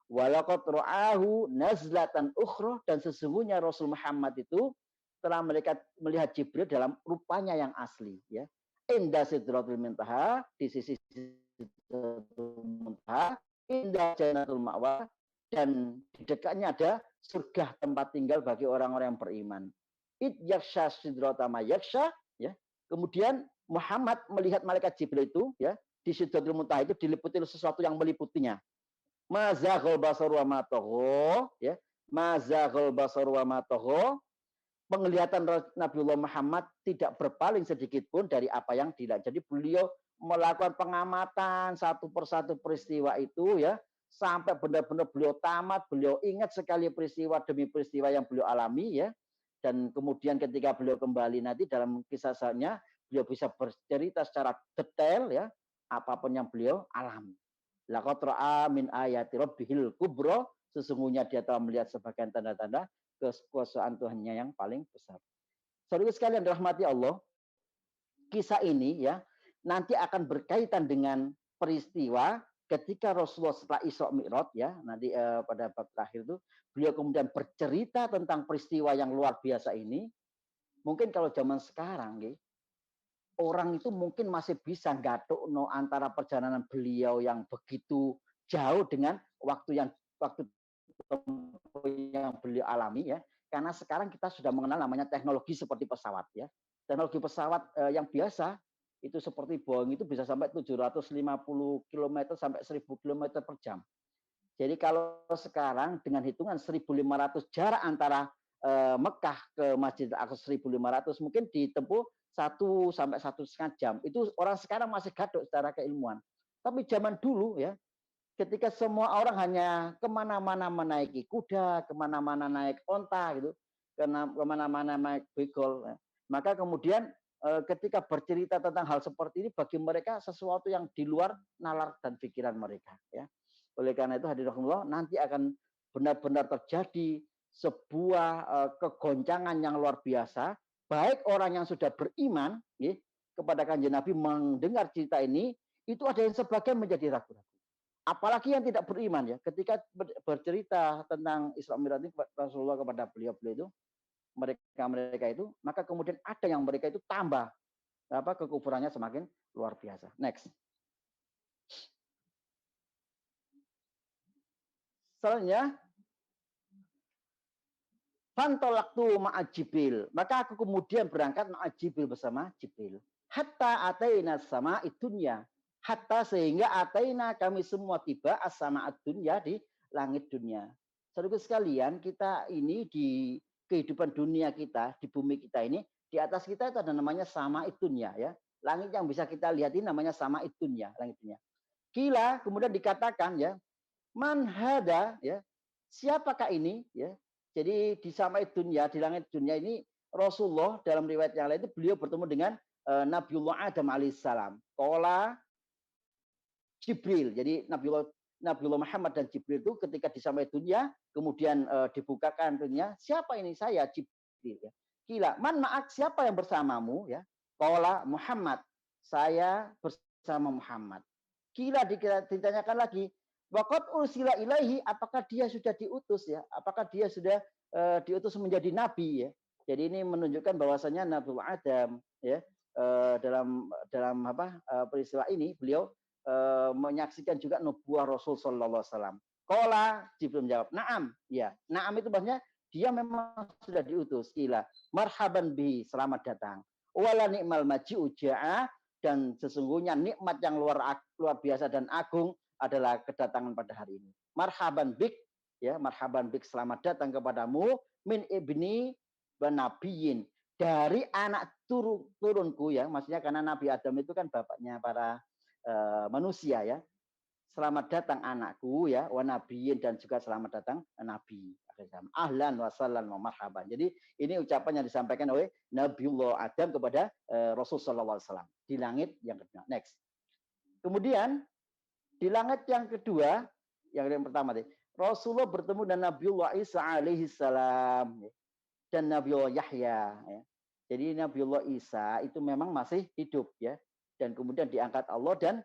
Walaqad ra'ahu nazlatan ukhra, dan sesungguhnya Rasul Muhammad itu telah melihat Jibril dalam rupanya yang asli ya. Inda sidratul muntaha, di sisi sidratul muntaha, inda jannatul ma'wa, dan di dekatnya ada surga tempat tinggal bagi orang-orang yang beriman. Id yaksha sidrata ma yaksha ya. Kemudian Muhammad melihat malaikat Jibril itu ya, di sidratul muntaha itu diliputi sesuatu yang meliputinya. Mazaghal basar wa ma tagha ya. Mazaghal basar wa ma tagha. Penglihatan Nabiullah Muhammad tidak berpaling sedikit pun dari apa yang dilihat. Jadi beliau melakukan pengamatan satu persatu peristiwa itu ya, sampai benar-benar beliau tamat, beliau ingat sekali peristiwa demi peristiwa yang beliau alami ya. Dan kemudian ketika beliau kembali nanti dalam kisah selanjutnya, beliau bisa bercerita secara detail ya, apapun yang beliau alami. Laqad ra'a min ayati rabbihil kubra, sesungguhnya dia telah melihat sebagian tanda-tanda kekuasaan Tuhannya yang paling besar. Saudara sekalian dirahmati Allah, kisah ini ya nanti akan berkaitan dengan peristiwa ketika Rasulullah setelah Isra Mi'raj ya, nanti pada bab terakhir itu beliau kemudian bercerita tentang peristiwa yang luar biasa ini. Mungkin kalau zaman sekarang orang itu mungkin masih bisa gadokno antara perjalanan beliau yang begitu jauh dengan waktu yang beliau alami ya, karena sekarang kita sudah mengenal namanya teknologi seperti pesawat ya. Teknologi pesawat yang biasa itu seperti Boeing itu bisa sampai 750 km sampai 1000 km per jam. Jadi kalau sekarang dengan hitungan 1.500 jarak antara Mekah ke Masjid Al-Aqsa 1.500 mungkin ditempuh 1 sampai 1,5 jam. Itu orang sekarang masih gadok secara keilmuan. Tapi zaman dulu ya, ketika semua orang hanya kemana-mana menaiki kuda, kemana-mana naik onta gitu, kemana-mana naik begol, maka kemudian ketika bercerita tentang hal seperti ini bagi mereka sesuatu yang di luar nalar dan pikiran mereka. Ya. Oleh karena itu hadirin rahimakumullah, nanti akan benar-benar terjadi sebuah kegoncangan yang luar biasa, baik orang yang sudah beriman ya, kepada Kanjeng Nabi mendengar cerita ini, itu ada yang sebagian menjadi ragu-ragu. Apalagi yang tidak beriman ya, ketika bercerita tentang Isra Mi'raj Rasulullah kepada beliau itu, mereka itu, maka kemudian ada yang mereka itu tambah kekufurannya semakin luar biasa. Next. Selanjutnya, fantolaktu ma'a Jibril, maka aku kemudian berangkat ma'a Jibril bersama Jibril. Hatta ataina sama itunya. Hatta sehingga ataina kami semua tiba as-sama'ad dunya di langit dunia. Saudara sekalian, kita ini di kehidupan dunia kita, di bumi kita ini, di atas kita itu ada namanya sama'id dunya ya. Langit yang bisa kita lihat ini namanya sama'id dunya, langit dunia. Kila kemudian dikatakan ya, man hada ya, siapakah ini ya? Jadi di sama'id dunya, di langit dunia ini Rasulullah dalam riwayat yang lain itu beliau bertemu dengan Nabiullah Adam alaihissalam. Qala Jibril. Jadi Nabiullah Muhammad dan Jibril itu ketika di sampai dunia, kemudian dibukakan dunia, siapa ini? Saya Jibril ya. Kila, man ma'ak, siapa yang bersamamu ya? Qala Muhammad, saya bersama Muhammad. Kila ditanyakan lagi, waqad ursila ilaihi, apakah dia sudah diutus ya? Apakah dia sudah diutus menjadi nabi ya? Jadi ini menunjukkan bahwasanya Nabiullah Adam ya, dalam peristiwa ini beliau menyaksikan juga nubuah Rasul sallallahu alaihi wasallam. Qala Jibril menjawab, "Na'am." Ya, na'am itu maksudnya dia memang sudah diutus. Kila, marhaban bihi, selamat datang. Wala ni'mal maji'u ja'a, dan sesungguhnya nikmat yang luar biasa dan agung adalah kedatangan pada hari ini. Marhaban bik, ya, marhaban bik, selamat datang kepadamu min ibni banabiyin, dari anak turunku ya, maksudnya karena Nabi Adam itu kan bapaknya para manusia ya. selamat datang anakku ya, wa nabiyyin, dan juga selamat datang nabi. Ahlan wa sallan wa marhaban. Jadi ini ucapan yang disampaikan oleh Nabiullah Adam kepada Rasul sallallahu alaihi wasallam di langit yang kedua. Next. Kemudian di langit yang kedua, yang pertama tadi, Rasulullah bertemu dengan Nabiullah Isa alaihi salam dan Nabiullah Yahya ya. Jadi Nabiullah Isa itu memang masih hidup ya, dan kemudian diangkat Allah, dan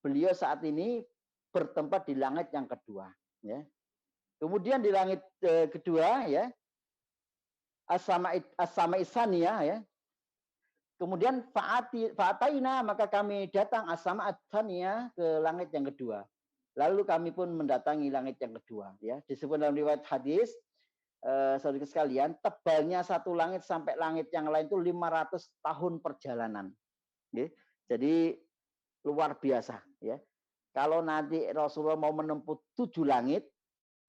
beliau saat ini bertempat di langit yang kedua ya. Kemudian di langit kedua ya, as-sama isania ya. Kemudian fa'ataina, maka kami datang as-sama ats-tsaniyah, ke langit yang kedua. Lalu kami pun mendatangi langit yang kedua ya. Disebut dalam riwayat hadis, saudara sekalian, tebalnya satu langit sampai langit yang lain itu 500 tahun perjalanan. Ya. Jadi luar biasa ya. Kalau nanti Rasulullah mau menempuh 7 langit,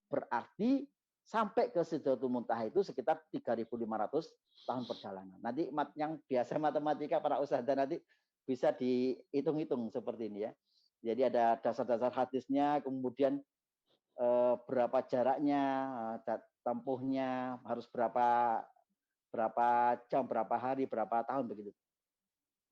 berarti sampai ke Sidratul Muntaha itu sekitar 3.500 tahun perjalanan. Nanti yang biasa matematika para ustadz nanti bisa dihitung-hitung seperti ini ya. Jadi ada dasar-dasar hadisnya, kemudian berapa jaraknya, tempuhnya, harus berapa jam, berapa hari, berapa tahun begitu.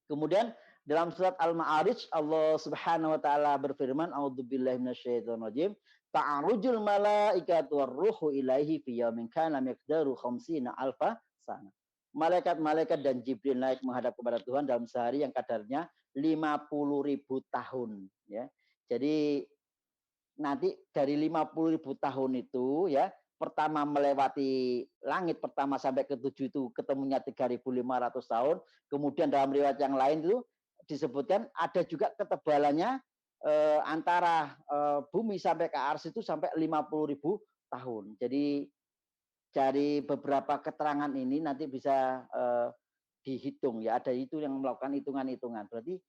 Kemudian dalam surat Al-Ma'arij Allah Subhanahu wa taala berfirman, a'udzubillahi minasyaitonirrajim, ta'arujul malaikatu warruhu ilaihi fi yaumin kana miqdaru 50 alfa sana. Malaikat-malaikat dan Jibril naik menghadap kepada Tuhan dalam sehari yang kadarnya 50.000 tahun ya. Jadi nanti dari 50.000 tahun itu ya, pertama melewati langit pertama sampai ke 7 itu ketemunya 3.500 tahun. Kemudian dalam riwayat yang lain itu disebutkan ada juga ketebalannya antara bumi sampai ke Ars itu sampai 50.000 tahun. Jadi dari beberapa keterangan ini nanti bisa dihitung ya, ada itu yang melakukan hitungan-hitungan. Berarti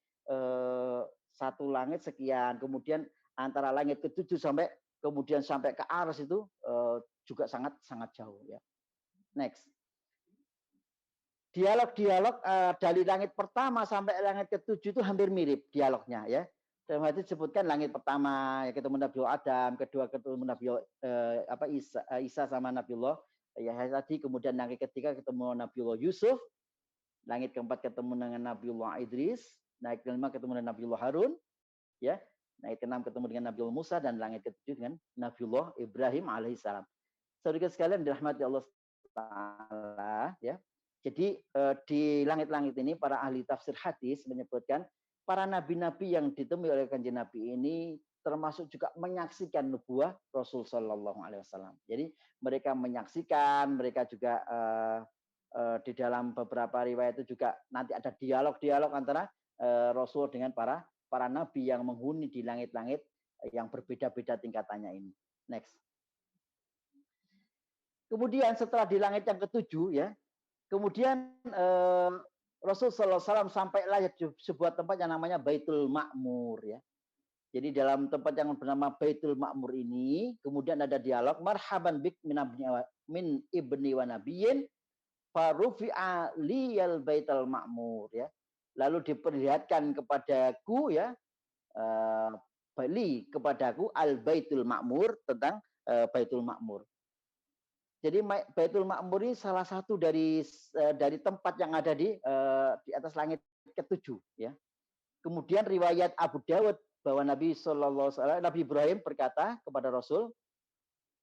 satu langit sekian, kemudian antara langit ke-7 sampai kemudian sampai ke Ars itu juga sangat jauh ya. Next. Dialog-dialog dari langit pertama sampai langit ke-7 itu hampir mirip dialognya ya. Dalam hal itu disebutkan langit pertama ya ketemu Nabiullah Adam, kedua ketemu Nabiullah Isa sama Nabiullah Yahya tadi, kemudian langit ketiga ketemu Nabiullah Yusuf, langit keempat ketemu dengan Nabiullah Idris, langit kelima ketemu dengan Nabiullah Harun, ya, langit keenam ketemu dengan Nabiullah Musa, dan langit ketujuh dengan Nabiullah Ibrahim alaihissalam. Saudara sekalian dirahmati Allah Taala, ya. Jadi di langit-langit ini para ahli tafsir hadis menyebutkan para nabi-nabi yang ditemui oleh kanjeng Nabi ini termasuk juga menyaksikan nubuah Rasul Shallallahu Alaihi Wasallam. Jadi mereka menyaksikan, mereka juga di dalam beberapa riwayat itu juga nanti ada dialog-dialog antara Rasul dengan para nabi yang menghuni di langit-langit yang berbeda-beda tingkatannya ini. Next. Kemudian setelah di langit yang ketujuh ya, kemudian Rasul Sallallahu Alaihi Wasallam sampailah di sebuah tempat yang namanya Baitul Ma'mur ya. Jadi dalam tempat yang bernama Baitul Ma'mur ini, kemudian ada dialog marhaban bik min ibni wa nabiyyin farufi'a liyal Baitul Ma'mur ya. Lalu diperlihatkan kepadaku ya, bali kepadaku al Baitul Ma'mur, tentang Baitul Ma'mur. Jadi Baitul Ma'mur ini salah satu dari tempat yang ada di atas langit ketujuh ya. Kemudian riwayat Abu Dawud bahwa Nabi Sallallahu Alaihi Wasallam, Nabi Ibrahim berkata kepada Rasul,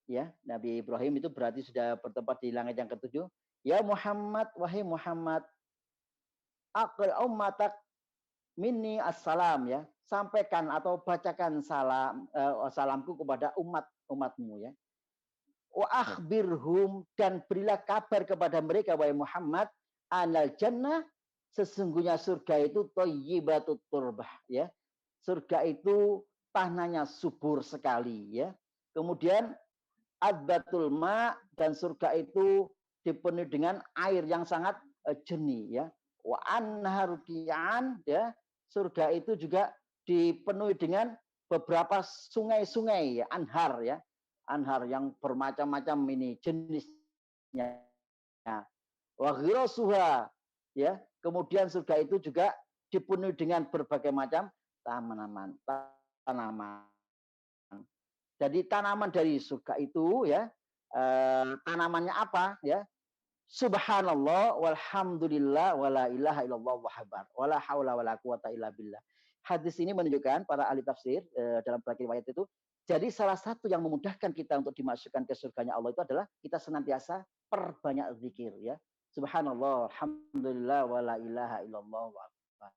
ya, Nabi Ibrahim itu berarti sudah bertempat di langit yang ketujuh. Ya Muhammad, wahai Muhammad, aqri ummatak minni assalam ya, sampaikan atau bacakan salamku kepada umatmu ya. Wa akhbirhum, dan berilah kabar kepada mereka wahai Muhammad, anal jannah, sesungguhnya surga itu thayyibatut turbah ya. Surga itu tanahnya subur sekali ya. Kemudian adbatul ma, dan surga itu dipenuhi dengan air yang sangat jernih ya. Wa anharukian ya, surga itu juga dipenuhi dengan beberapa sungai-sungai ya, anhar ya. Anhar yang bermacam-macam ini jenisnya. Wa ghirasuha ya, kemudian surga itu juga dipenuhi dengan berbagai macam tanaman. Jadi tanaman dari surga itu ya, tanamannya apa ya? Subhanallah walhamdulillah wala ilaha illallah wahbar wala haula wala quwata illa billah. Hadis ini menunjukkan para ahli tafsir dalam berbagai riwayat itu, jadi salah satu yang memudahkan kita untuk dimasukkan ke surganya Allah itu adalah kita senantiasa perbanyak zikir ya. Subhanallah, alhamdulillah wala ilaha illallah wahbar.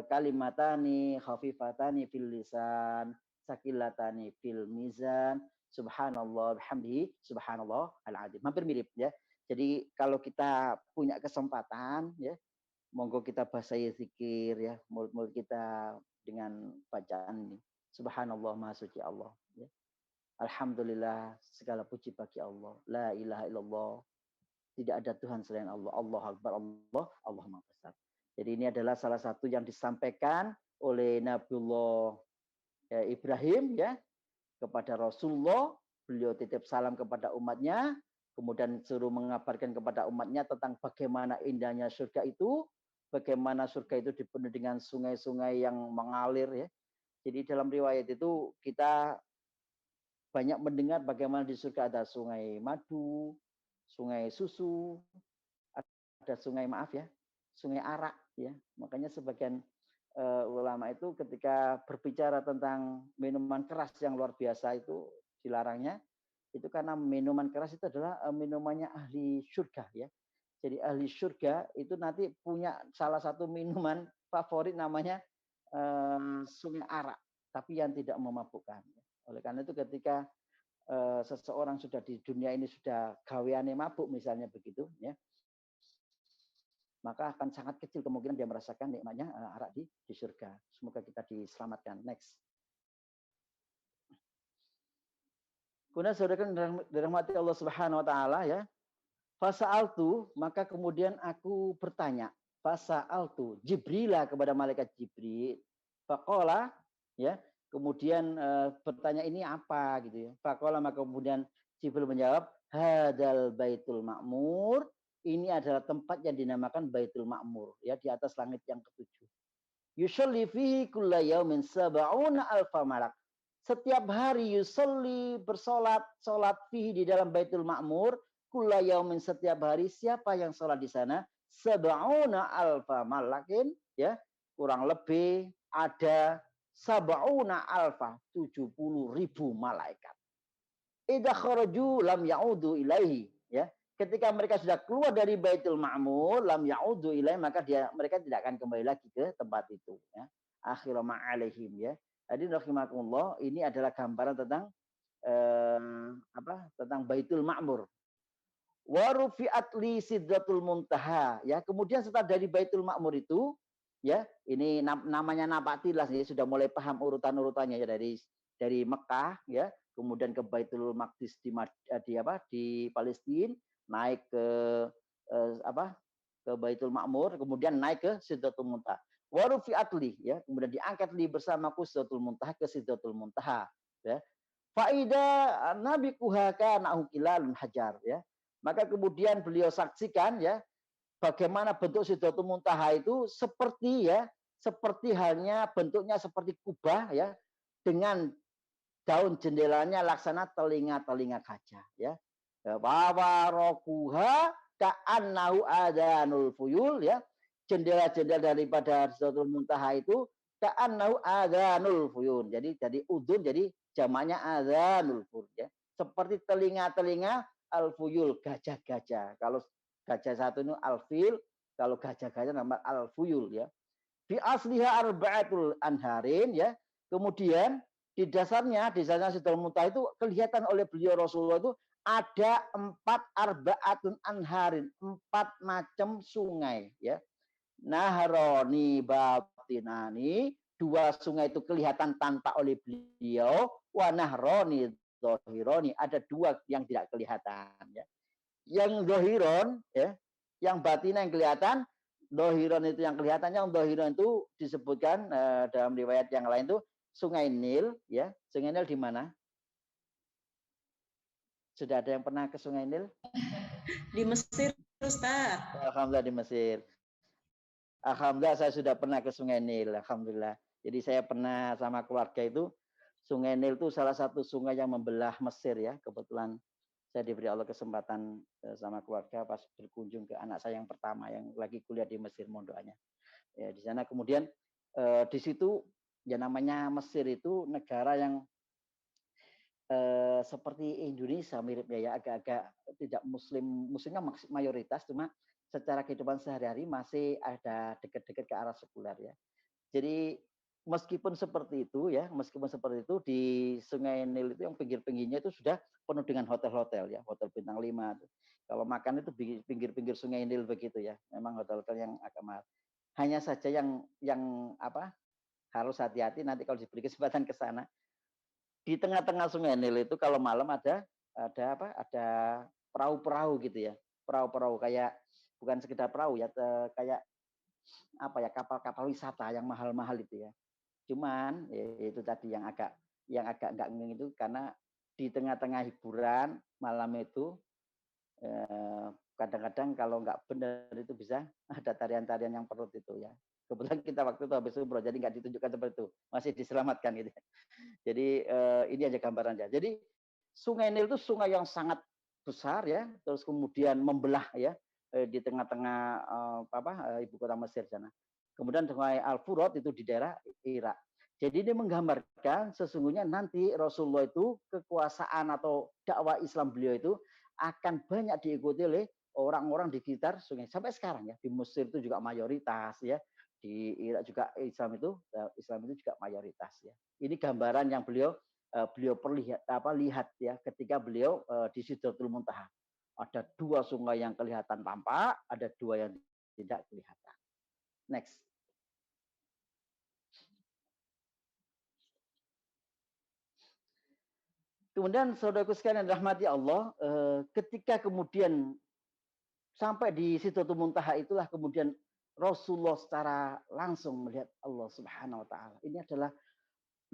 Kalimatani khafifatani fil lisan, sakilatani fil mizan, subhanallah bihamdihi, subhanallah al-azim. Hampir mirip ya. Jadi kalau kita punya kesempatan ya, monggo kita basahi zikir ya, mulut-mulut kita dengan bacaan ini. Subhanallah, maha suci Allah ya. Alhamdulillah, segala puji bagi Allah. La ilaha illallah, tidak ada Tuhan selain Allah. Allahu Akbar, Allah Maha Besar. Jadi ini adalah salah satu yang disampaikan oleh Nabiullah Ibrahim ya kepada Rasulullah. Beliau titip salam kepada umatnya, kemudian suruh mengabarkan kepada umatnya tentang bagaimana indahnya surga itu, bagaimana surga itu dipenuhi dengan sungai-sungai yang mengalir ya. Jadi dalam riwayat itu kita banyak mendengar bagaimana di surga ada sungai madu, sungai susu, ada sungai sungai arak ya. Makanya sebagian ulama itu ketika berbicara tentang minuman keras yang luar biasa itu dilarangnya, itu karena minuman keras itu adalah minumannya ahli surga ya. Jadi ahli surga itu nanti punya salah satu minuman favorit namanya sungai arak, tapi yang tidak memabukkan. Oleh karena itu ketika seseorang sudah di dunia ini sudah gaweane mabuk misalnya begitu ya, maka akan sangat kecil kemungkinan dia merasakan nikmatnya arak di surga. Semoga kita diselamatkan. Next. Kemudian saudara dirahmati Allah Subhanahu wa taala ya. Fasa'altu, maka kemudian aku bertanya. Fasa'altu Jibrila kepada malaikat Jibril. Faqala ya, kemudian bertanya ini apa gitu ya. Faqala, maka kemudian Jibril menjawab, hadal baitul ma'mur, ini adalah tempat yang dinamakan Baitul Ma'mur ya, di atas langit yang ketujuh. Yusalli fihi kulla yaumin sab'una alfa malak. Setiap hari yusalli bersolat, solat fihi di dalam Baitul Ma'mur, kulla yaumin setiap hari, siapa yang solat di sana? Sab'una alfa malakin ya, kurang lebih ada sab'una alfa, 70.000 malaikat. Idza kharaju lam ya'udu ilaihi ya. Ketika mereka sudah keluar dari Baitul Ma'mur, lam ya'udu ilaihi, maka mereka tidak akan kembali lagi ke tempat itu ya. Akhira ma'alaihim ya. Jadi rahimakumullah, ini adalah gambaran tentang tentang Baitul Ma'mur. Wa rufi'at li sidratul muntaha ya. Kemudian setelah dari Baitul Ma'mur itu ya, ini namanya napatilah ya, sudah mulai paham urutan-urutannya ya, dari Mekah ya, kemudian ke Baitul Maqdis di Palestina, naik ke ke Baitul Ma'mur, kemudian naik ke Sidratul Muntaha. Wa rufi'at li ya, kemudian diangkat li bersamaku Sidratul Muntaha ke Sidratul Muntaha ya. Faida nabi kuhaka na'ukilalun hajar ya. Maka kemudian beliau saksikan ya, bagaimana bentuk Sidratul Muntaha itu seperti halnya bentuknya seperti kubah ya, dengan daun jendelanya laksana telinga-telinga gajah ya. Wawarokuha ka'annahu adanul fuyul ya. Jendela-jendela daripada Sidratul Muntaha itu ka'annahu adanul fuyul. Jadi udun, jadi jamaknya adanul fuyul ya. Seperti telinga-telinga al-fuyul, gajah-gajah. Kalau gajah satu itu al-fil, kalau gajah-gajah nama al-fuyul ya. Di asliha arba'atul anharin ya. Kemudian di dasarnya Sidratul Muntaha itu kelihatan oleh beliau Rasulullah itu ada 4 arba'atun anharin, 4 macam sungai ya. Nahroni batinani, 2 sungai itu kelihatan tanpa oleh beliau, wa nahroni zahironi, ada 2 yang tidak kelihatan ya. Yang zahiron ya, yang batina yang kelihatan. Zahiron itu yang kelihatan, yang zahiron itu disebutkan dalam riwayat yang lain itu Sungai Nil ya. Sungai Nil di mana? Sudah ada yang pernah ke Sungai Nil? Di Mesir, Ustaz. Alhamdulillah di Mesir. Alhamdulillah saya sudah pernah ke Sungai Nil. Alhamdulillah. Jadi saya pernah sama keluarga itu Sungai Nil itu salah satu sungai yang membelah Mesir ya. Kebetulan saya diberi Allah kesempatan sama keluarga pas berkunjung ke anak saya yang pertama yang lagi kuliah di Mesir, mohon doanya. Ya, di sana kemudian di situ ya namanya Mesir itu negara yang seperti Indonesia miripnya ya, agak-agak tidak muslimnya mayoritas, cuma secara kehidupan sehari-hari masih ada dekat-dekat ke arah sekuler ya. Jadi meskipun seperti itu di Sungai Nil itu yang pinggir-pinggirnya itu sudah penuh dengan hotel-hotel ya, hotel bintang 5. Kalau makan itu pinggir-pinggir Sungai Nil begitu ya, memang hotel-hotel yang agak mahal. Hanya saja yang harus hati-hati nanti kalau diberi kesempatan ke sana. Di tengah-tengah Sungai Nil itu kalau malam ada perahu-perahu gitu ya. Perahu-perahu kayak bukan sekedar perahu ya, kayak kapal-kapal wisata yang mahal-mahal itu ya. Cuman ya, itu tadi yang agak enggak itu karena di tengah-tengah hiburan malam itu kadang-kadang kalau enggak benar itu bisa ada tarian-tarian yang perut itu ya. Kebetulan kita waktu itu habis umroh jadi enggak ditunjukkan seperti itu, masih diselamatkan gitu. Jadi ini aja gambarannya. Jadi Sungai Nil itu sungai yang sangat besar ya, terus kemudian membelah ya di tengah-tengah ibu kota Mesir sana. Kemudian Sungai Al-Furat itu di daerah Irak. Jadi ini menggambarkan sesungguhnya nanti Rasulullah itu kekuasaan atau dakwah Islam beliau itu akan banyak diikuti oleh orang-orang di sekitar sungai. Sampai sekarang ya di Mesir itu juga mayoritas ya. Di Irak juga Islam itu juga mayoritas ya. Ini gambaran yang beliau lihat ya ketika beliau di Sidratul Muntaha. Ada 2 sungai yang kelihatan tampak, ada 2 yang tidak kelihatan. Next. Kemudian saudaraku sekalian rahmati Allah, ketika kemudian sampai di Sidratul Muntaha itulah kemudian Rasulullah secara langsung melihat Allah Subhanahu wa taala. Ini adalah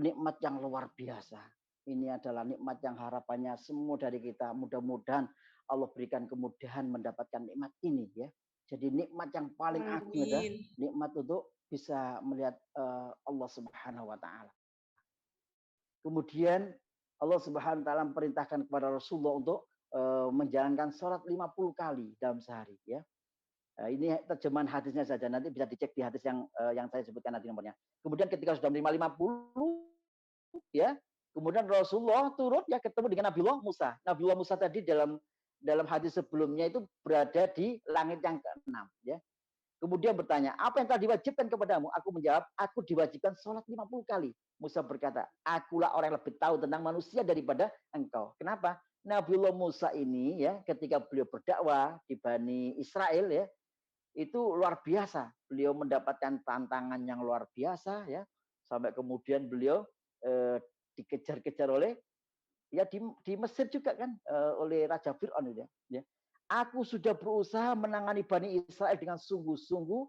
nikmat yang luar biasa. Ini adalah nikmat yang harapannya semua dari kita mudah-mudahan Allah berikan kemudahan mendapatkan nikmat ini ya. Jadi nikmat yang paling agung adalah nikmat untuk bisa melihat Allah Subhanahu wa taala. Kemudian Allah Subhanahu wa taala memerintahkan kepada Rasulullah untuk menjalankan sholat 50 kali dalam sehari ya. Ini terjemahan hadisnya saja, nanti bisa dicek di hadis yang saya sebutkan nanti nomornya. Kemudian ketika sudah menerima 50 ya, kemudian Rasulullah turun ya ketemu dengan Nabiullah Musa. Nabiullah Musa tadi dalam hadis sebelumnya itu berada di langit yang ke-6 ya. Kemudian bertanya, apa yang telah diwajibkan kepadamu? Aku menjawab, aku diwajibkan sholat 50 kali. Musa berkata, akulah orang yang lebih tahu tentang manusia daripada engkau. Kenapa? Nabiullah Musa ini ya ketika beliau berdakwah di Bani Israel ya, itu luar biasa. Beliau mendapatkan tantangan yang luar biasa ya. Sampai kemudian beliau dikejar-kejar oleh ya di Mesir juga kan oleh Raja Fir'aun ya. Aku sudah berusaha menangani Bani Israel dengan sungguh-sungguh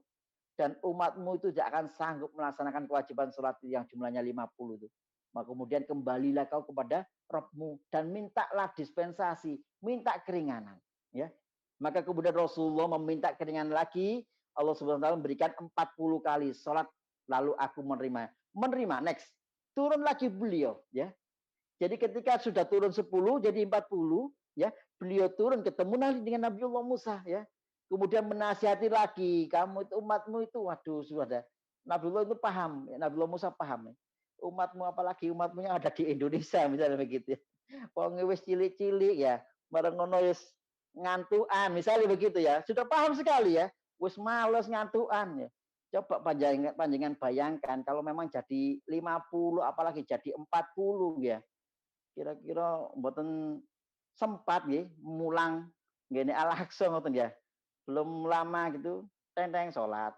dan umatmu itu tidak akan sanggup melaksanakan kewajiban sholat yang jumlahnya 50 itu. Maka kemudian kembalilah kau kepada Rabbmu dan mintalah dispensasi, minta keringanan ya. Maka kemudian Rasulullah meminta keringanan lagi, Allah Subhanahu wa taala memberikan 40 kali sholat, lalu aku menerima. Next. Turun lagi beliau ya. Jadi ketika sudah turun 10 jadi 40 ya, beliau turun ketemu lagi dengan Nabiullah Musa ya. Kemudian menasihati lagi, kamu itu umatmu itu waduh sudah. Nabiullah itu paham, ya, Nabiullah Musa paham ya. Umatmu apalagi umatmu yang ada di Indonesia misalnya begitu ya. Wong wis cilik-cilik ya, bareng ngono wis ngantuan misalnya begitu ya, sudah paham sekali ya, wis males ngantuan ya. Coba panjangan bayangkan kalau memang jadi 50 apalagi jadi 40 ya, kira-kira mboten sempat ya mulang ngene Al-Aqsa ngoten ya, belum lama gitu tenteng sholat.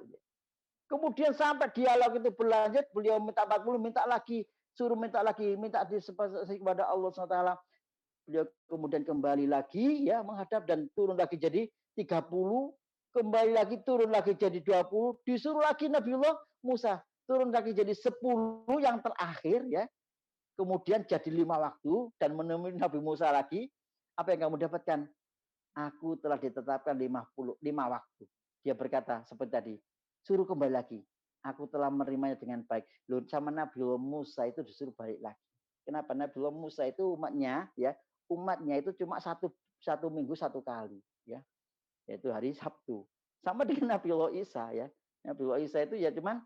Kemudian sampai dialog itu berlanjut, beliau minta 40, minta lagi, suruh minta lagi, minta dispensasi kepada Allah SWT. Beliau kemudian kembali lagi ya menghadap dan turun lagi jadi 30, kembali lagi turun lagi jadi 20, disuruh lagi Nabiullah Musa turun lagi jadi 10 yang terakhir ya. Kemudian jadi 5 waktu dan menemui Nabi Musa lagi. Apa yang kamu dapatkan? Aku telah ditetapkan 5 waktu. Dia berkata seperti tadi, suruh kembali lagi. Aku telah menerimanya dengan baik. Loh, sama Nabi Musa itu disuruh balik lagi. Kenapa? Nabiullah Musa itu umatnya itu cuma satu minggu satu kali, ya, yaitu hari Sabtu. Sama dengan Nabiullah Isa, ya. Nabiullah Isa itu ya cuman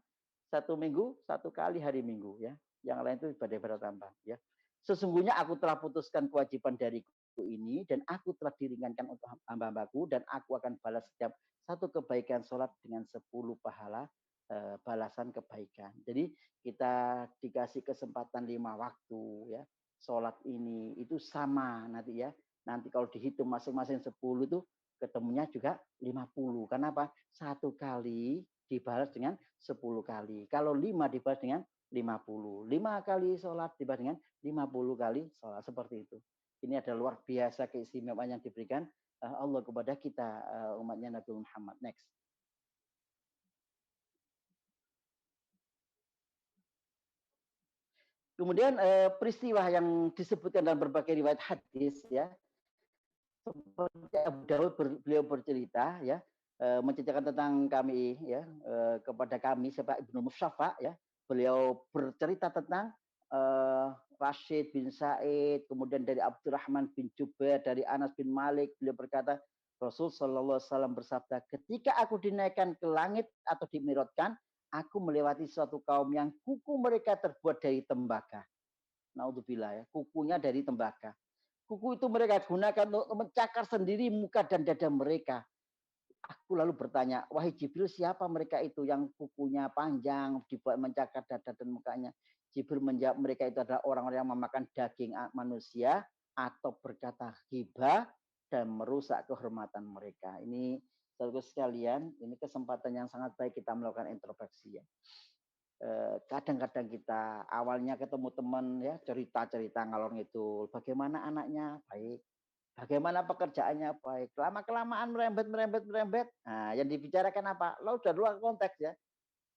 satu minggu satu kali hari Minggu, ya. Yang lain itu ibadah-ibadah tambahan, ya. Sesungguhnya aku telah putuskan kewajiban dariku ini dan aku telah diringankan untuk hamba-hambaku dan aku akan balas setiap satu kebaikan sholat dengan 10 pahala balasan kebaikan. Jadi kita dikasih kesempatan 5 waktu, ya. Sholat ini itu sama nanti, ya. Nanti kalau dihitung masing-masing 10 itu ketemunya juga 50. Kenapa? Satu kali dibalas dengan 10 kali. Kalau 5 dibalas dengan 50. 5 kali sholat dibalas dengan 50 kali sholat. Seperti itu. Ini adalah luar biasa keistimewaan yang diberikan Allah kepada kita, umatnya Nabi Muhammad. Next. Kemudian peristiwa yang disebutkan dalam berbagai riwayat hadis, ya, seperti Abu Dawud beliau bercerita, ya, menceritakan tentang kami, ya, kepada kami siapa Ibnu Musyafa, ya, beliau bercerita tentang Rashid bin Said, kemudian dari Abdurrahman bin Jubair, dari Anas bin Malik, beliau berkata Rasul Shallallahu Alaihi Wasallam bersabda, ketika aku dinaikkan ke langit atau dimirotkan, aku melewati suatu kaum yang kuku mereka terbuat dari tembaga. Naudzubillah, ya, kukunya dari tembaga. Kuku itu mereka gunakan untuk mencakar sendiri muka dan dada mereka. Aku lalu bertanya, wahai Jibril, siapa mereka itu yang kukunya panjang, dibuat mencakar dada dan mukanya? Jibril menjawab, mereka itu adalah orang-orang yang memakan daging manusia atau berkata ghibah dan merusak kehormatan mereka. Ini saudara sekalian, ini kesempatan yang sangat baik kita melakukan introspeksi, ya. Kadang-kadang kita awalnya ketemu teman, ya, cerita-cerita ngalor ngidul, bagaimana anaknya baik, bagaimana pekerjaannya baik, lama-kelamaan merembet. Nah, yang dibicarakan apa? Lo udah luar konteks, ya.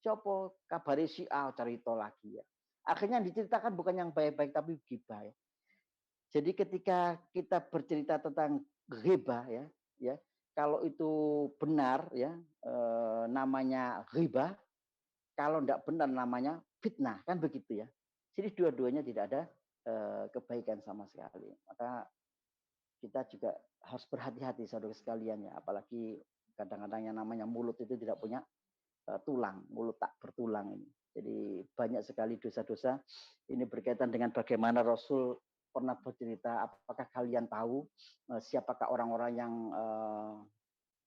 Coba kabari si A cerita lagi, ya. Akhirnya yang diceritakan bukan yang baik-baik tapi ghibah, ya. Jadi ketika kita bercerita tentang ghibah, ya, kalau itu benar, ya, namanya ghibah. Kalau tidak benar namanya fitnah, kan begitu, ya. Jadi dua-duanya tidak ada kebaikan sama sekali. Maka kita juga harus berhati-hati saudara sekalian, ya. Apalagi kadang-kadang yang namanya mulut itu tidak punya tulang, mulut tak bertulang ini. Jadi banyak sekali dosa-dosa. Ini berkaitan dengan bagaimana Rasul pernah bercerita, apakah kalian tahu siapakah orang-orang yang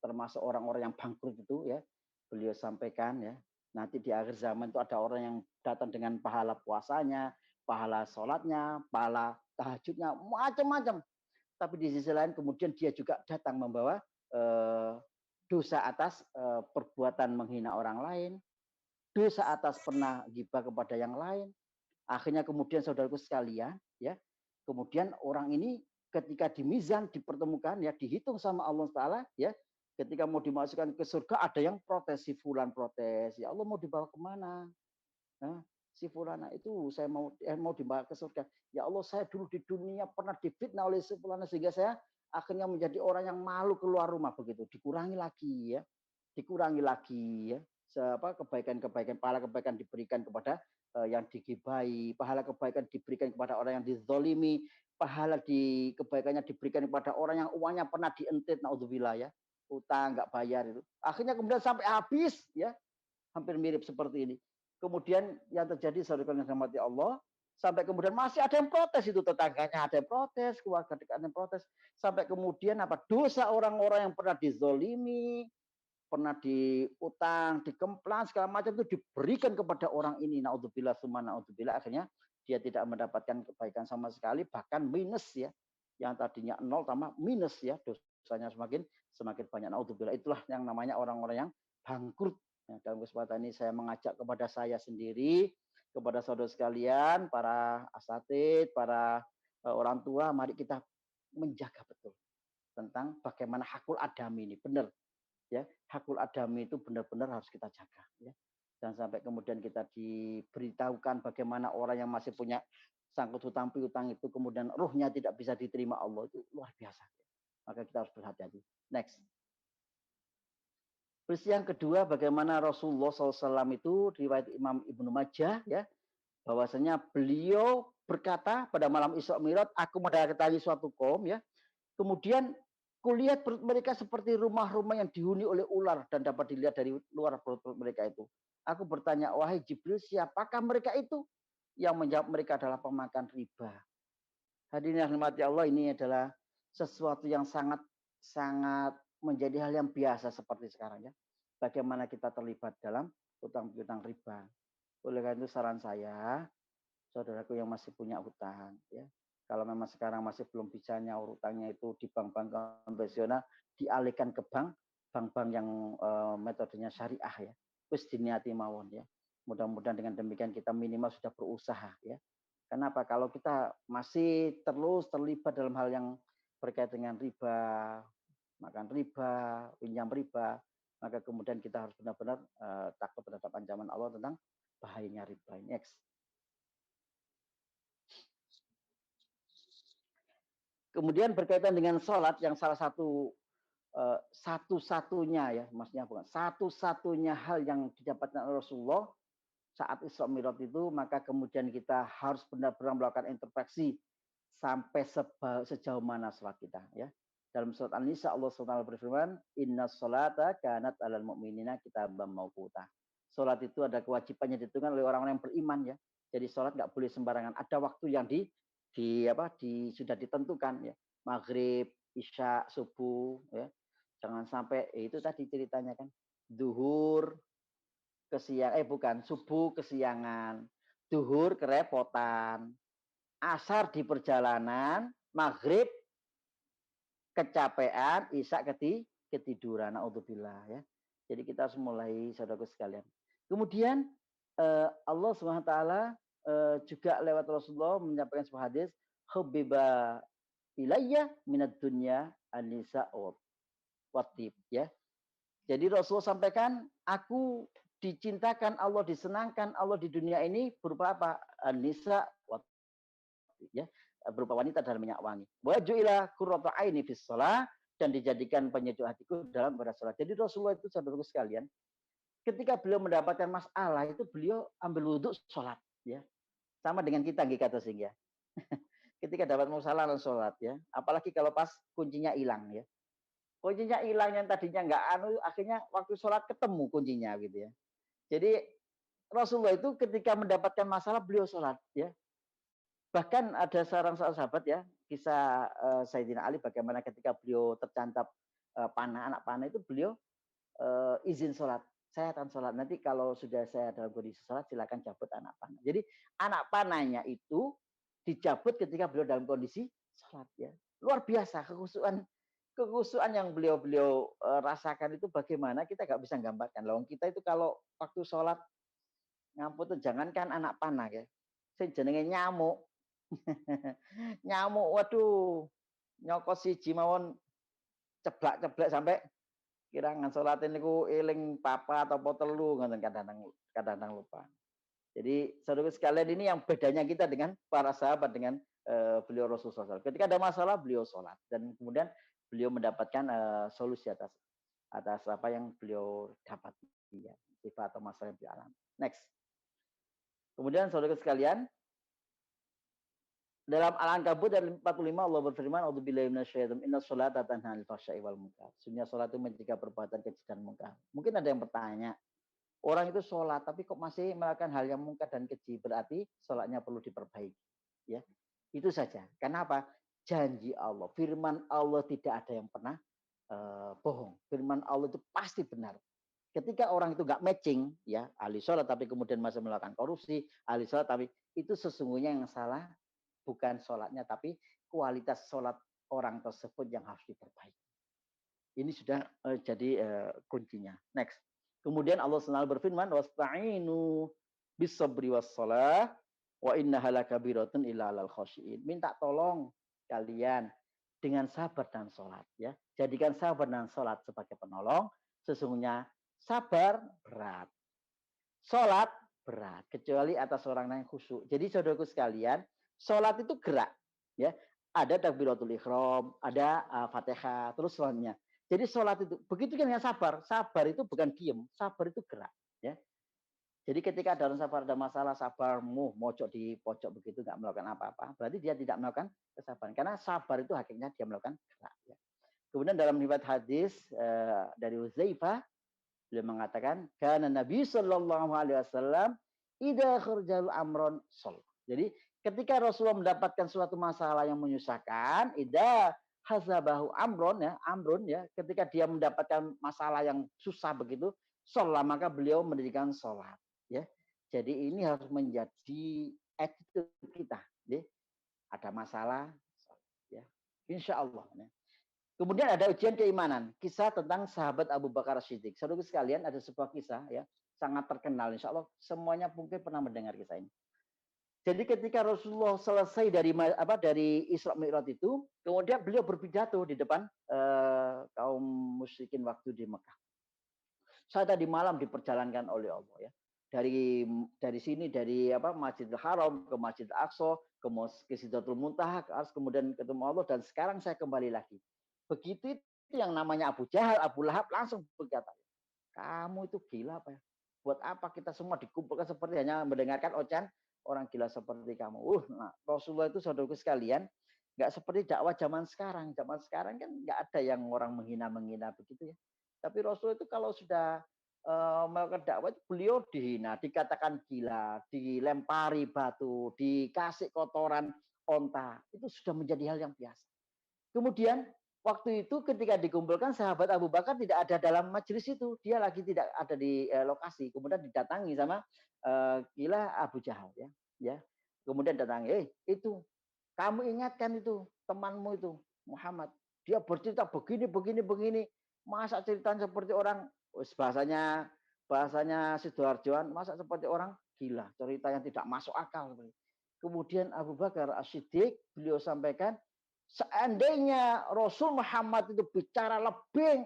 termasuk orang-orang yang bangkrut itu, ya. Beliau sampaikan, ya. Nanti di akhir zaman itu ada orang yang datang dengan pahala puasanya, pahala sholatnya, pahala tahajudnya, macam-macam. Tapi di sisi lain kemudian dia juga datang membawa dosa atas perbuatan menghina orang lain, dosa atas pernah ghibah kepada yang lain. Akhirnya kemudian saudaraku sekalian, ya, kemudian orang ini ketika di mizan dipertemukan, ya, dihitung sama Allah Taala, ya. Ketika mau dimasukkan ke surga ada yang protes, si fulan protes, ya Allah mau dibawa kemana? Nah, si fulana itu saya mau dibawa ke surga. Ya Allah, saya dulu di dunia pernah difitnah oleh si fulana sehingga saya akhirnya menjadi orang yang malu keluar rumah, begitu. Dikurangi lagi, ya. Dikurangi lagi, ya. Kebaikan-kebaikan, pahala kebaikan diberikan kepada yang digibai, pahala kebaikan diberikan kepada orang yang dizolimi, pahala kebaikannya diberikan kepada orang yang uangnya pernah dientit, naudzubillah, ya. Utang nggak bayar itu. Akhirnya kemudian sampai habis, ya. Hampir mirip seperti ini. Kemudian yang terjadi saudara yang dirahmati Allah, sampai kemudian masih ada yang protes, itu tetangganya ada yang protes, keluarga dekat ada yang protes, sampai kemudian apa? Dosa orang-orang yang pernah dizolimi, pernah diutang, dikemplang segala macam itu diberikan kepada orang ini. Naudzubillah summa naudzubillah, akhirnya dia tidak mendapatkan kebaikan sama sekali, bahkan minus, ya. Yang tadinya 0 tambah minus, ya, dosanya semakin banyak. Naudzubillah, itulah yang namanya orang-orang yang bangkrut. Nah, dalam kesempatan ini saya mengajak kepada saya sendiri, kepada saudara sekalian, para asatid, para orang tua, mari kita menjaga betul tentang bagaimana hakul adami ini, benar, ya. Hakul adami itu benar-benar harus kita jaga, ya. Dan sampai kemudian kita diberitahukan bagaimana orang yang masih punya sangkut hutang piutang itu kemudian ruhnya tidak bisa diterima Allah, itu luar biasa. Maka kita harus berhati-hati. Next. Peristiwa yang kedua, bagaimana Rasulullah SAW itu riwayat Imam Ibnu Majah, ya, bahwasanya beliau berkata pada malam Isra Mi'raj, aku mendatangi suatu kaum ya. Kemudian kulihat perut mereka seperti rumah-rumah yang dihuni oleh ular dan dapat dilihat dari luar perut mereka itu. Aku bertanya, wahai Jibril, siapakah mereka itu? Yang menjawab, mereka adalah pemakan riba. Hadirin yang dirahmati Allah, ini adalah sesuatu yang sangat menjadi hal yang biasa seperti sekarang ya. Bagaimana kita terlibat dalam utang piutang riba. Oleh karena itu saran saya, saudaraku yang masih punya utang ya, kalau memang sekarang masih belum bisa nyaur utangnya itu di bank-bank konvensional, dialihkan ke bank-bank yang metodenya syariah ya. Wis diniati mawon ya. Mudah-mudahan dengan demikian kita minimal sudah berusaha ya. Kenapa? Kalau kita masih terus terlibat dalam hal yang berkait dengan riba, makan riba, pinjam riba, maka kemudian kita harus benar-benar takut terhadap ancaman Allah tentang bahayanya riba. Next. Kemudian berkaitan dengan sholat yang salah satu satu-satunya ya, maksudnya bukan satu-satunya hal yang didapatkan oleh Rasulullah saat Isra Mi'raj itu, maka kemudian kita harus benar-benar melakukan introspeksi sampai sejauh mana sholat kita ya. Dalam surat An-Nisa Allah SWT berfirman, Inna sholata kanat alal mu'minina kitaban mauquta. Sholat itu ada kewajibannya ditentukan oleh orang-orang yang beriman ya. Jadi sholat nggak boleh sembarangan. Ada waktu yang sudah ditentukan ya. Maghrib, isya, subuh ya. Jangan sampai itu tadi ceritanya kan. Duhur subuh kesiangan, duhur kerepotan, asar di perjalanan, maghrib kecapean, isya ketiduran. Naudzubillah ya. Jadi kita harus mulai, saudaraku sekalian. Kemudian Allah SWT juga lewat Rasulullah menyampaikan sebuah hadis, hubbiba ilayya minad dunya an-nisa watib ya. Jadi Rasulullah sampaikan, aku dicintakan Allah, disenangkan Allah di dunia ini berupa apa? An-nisa watib ya, berupa wanita dan minyak wangi. Wa ju'ila qurratu aini fis shalah, dan dijadikan penyejuk hatiku dalam pada salat. Jadi Rasulullah itu, saudaraku sekalian, ketika beliau mendapatkan masalah itu beliau ambil wudhu sholat ya, sama dengan kita kata sehingga ketika dapat masalah langsung sholat ya, apalagi kalau pas kuncinya hilang ya, kuncinya hilang yang tadinya nggak akhirnya waktu sholat ketemu kuncinya gitu ya. Jadi Rasulullah itu ketika mendapatkan masalah beliau sholat ya. Bahkan ada seorang sahabat ya, kisah Sayyidina Ali bagaimana ketika beliau tercancap anak panah itu beliau izin sholat. Saya akan sholat. Nanti kalau sudah saya dalam kondisi sholat, silakan cabut anak panah. Jadi anak panahnya itu dicabut ketika beliau dalam kondisi sholat ya. Luar biasa kekhusyuan yang beliau rasakan itu bagaimana kita nggak bisa gambarkan. Loh, kita itu kalau waktu sholat ngampun tuh jangankan anak panah ya, saya jenenge nyamuk. Nyamuk, waduh, nyokot siji mawon ceblak-ceblak sampai kirangan sholatin niku eling papa atau telu ngoten kadang-kadang lupa. Jadi saudara sekalian, ini yang bedanya kita dengan para sahabat dengan beliau Rasulullah SAW. Ketika ada masalah beliau sholat dan kemudian beliau mendapatkan solusi atas apa yang beliau dapat ya, sifat atau masalah yang dialami. Next. Kemudian saudara sekalian, dalam Al-Ankabut dan 45 Allah berfirman, "A'udzubillahi minasyaitonir rajim. Inna sholata tanha 'anil fahsya'i wal munkar." Sesungguhnya salat itu mencegah perbuatan keji dan mungkar. Mungkin ada yang bertanya, orang itu sholat tapi kok masih melakukan hal yang mungkar dan keji, berarti sholatnya perlu diperbaiki. Ya, itu saja. Kenapa? Janji Allah, firman Allah tidak ada yang pernah bohong. Firman Allah itu pasti benar. Ketika orang itu nggak matching, ya ahli sholat tapi kemudian masih melakukan korupsi, ahli sholat tapi itu sesungguhnya yang salah bukan sholatnya, tapi kualitas sholat orang tersebut yang harus diperbaiki. Ini sudah jadi kuncinya. Next. Kemudian Allah selalu berfirman, wasta'inu bis-sabri was-shalah wa innaha lakabiratun illa 'alal khashiin. Minta tolong kalian dengan sabar dan sholat ya. Jadikan sabar dan sholat sebagai penolong. Sesungguhnya sabar berat, sholat berat, kecuali atas orang yang khusyuk. Jadi saudaraku sekalian, sholat itu gerak ya. Ada takbiratul ihram, ada Fatihah, terus selanjutnya. Jadi sholat itu begitu kan yang sabar. Sabar itu bukan diem, sabar itu gerak ya. Jadi ketika dalam sabar ada masalah, sabarmu mojok di pojok begitu, nggak melakukan apa-apa, berarti dia tidak melakukan kesabaran. Karena sabar itu hakikatnya dia melakukan gerak. Ya. Kemudian dalam riwayat hadis dari Uzaifah, beliau mengatakan, karena Nabi Shallallahu Alaihi Wasallam idza kharjal amron sol. Jadi ketika Rasulullah mendapatkan suatu masalah yang menyusahkan, idza hasabahu amron ya, ketika dia mendapatkan masalah yang susah begitu, sholat, maka beliau mendirikan sholat. Ya, jadi ini harus menjadi attitude kita. Ya. Ada masalah, ya, insya Allah. Ya. Kemudian ada ujian keimanan, kisah tentang sahabat Abu Bakar As-Siddiq. Saudara sekalian, ada sebuah kisah ya sangat terkenal. Insya Allah semuanya mungkin pernah mendengar kisah ini. Jadi ketika Rasulullah selesai dari Isra Mi'raj itu, kemudian beliau berpidato di depan kaum musyrikin waktu di Mekah. Saya tadi malam diperjalankan oleh Allah ya. Dari sini dari Masjidil Haram ke Masjid Al-Aqsa, ke Sidratul Muntaha, kemudian ketemu Allah, dan sekarang saya kembali lagi. Begitu itu yang namanya Abu Jahal, Abu Lahab langsung berkata, kamu itu gila apa ya? Buat apa kita semua dikumpulkan seperti hanya mendengarkan ocehan orang gila seperti kamu? Nah, Rasulullah itu saudaraku sekalian, nggak seperti dakwah zaman sekarang. Zaman sekarang kan nggak ada yang orang menghina begitu ya. Tapi Rasul itu kalau sudah melakukan dakwah, beliau dihina, dikatakan gila, dilempari batu, dikasih kotoran onta. Itu sudah menjadi hal yang biasa. Kemudian waktu itu ketika dikumpulkan, sahabat Abu Bakar tidak ada dalam majelis itu. Dia lagi tidak ada di lokasi. Kemudian didatangi sama gila Abu Jahal. Ya. Kemudian datangi, itu kamu ingatkan itu temanmu itu Muhammad. Dia bercerita begini. Masa ceritanya seperti orang, bahasanya Sidoarjoan, masa seperti orang gila, cerita yang tidak masuk akal. Kemudian Abu Bakar As-Siddiq, beliau sampaikan, seandainya Rasul Muhammad itu bicara lebih,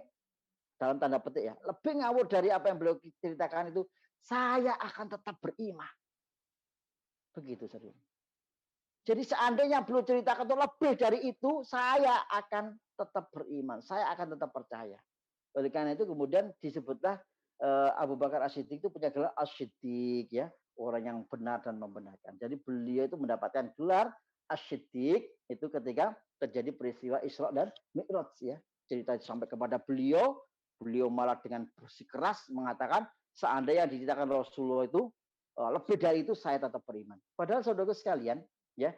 dalam tanda petik ya, lebih ngawur dari apa yang beliau ceritakan itu, saya akan tetap beriman. Begitu saudara. Jadi seandainya beliau ceritakan itu lebih dari itu, saya akan tetap beriman, saya akan tetap percaya. Oleh karena itu kemudian disebutlah Abu Bakar As-Siddiq itu punya gelar As-Siddiq ya, orang yang benar dan membenarkan. Jadi beliau itu mendapatkan gelar As-Siddiq itu ketika terjadi peristiwa Isra dan Mi'raj ya. Cerita sampai kepada beliau malah dengan bersikeras mengatakan seandainya diceritakan Rasulullah itu lebih dari itu saya tetap beriman. Padahal saudara sekalian ya,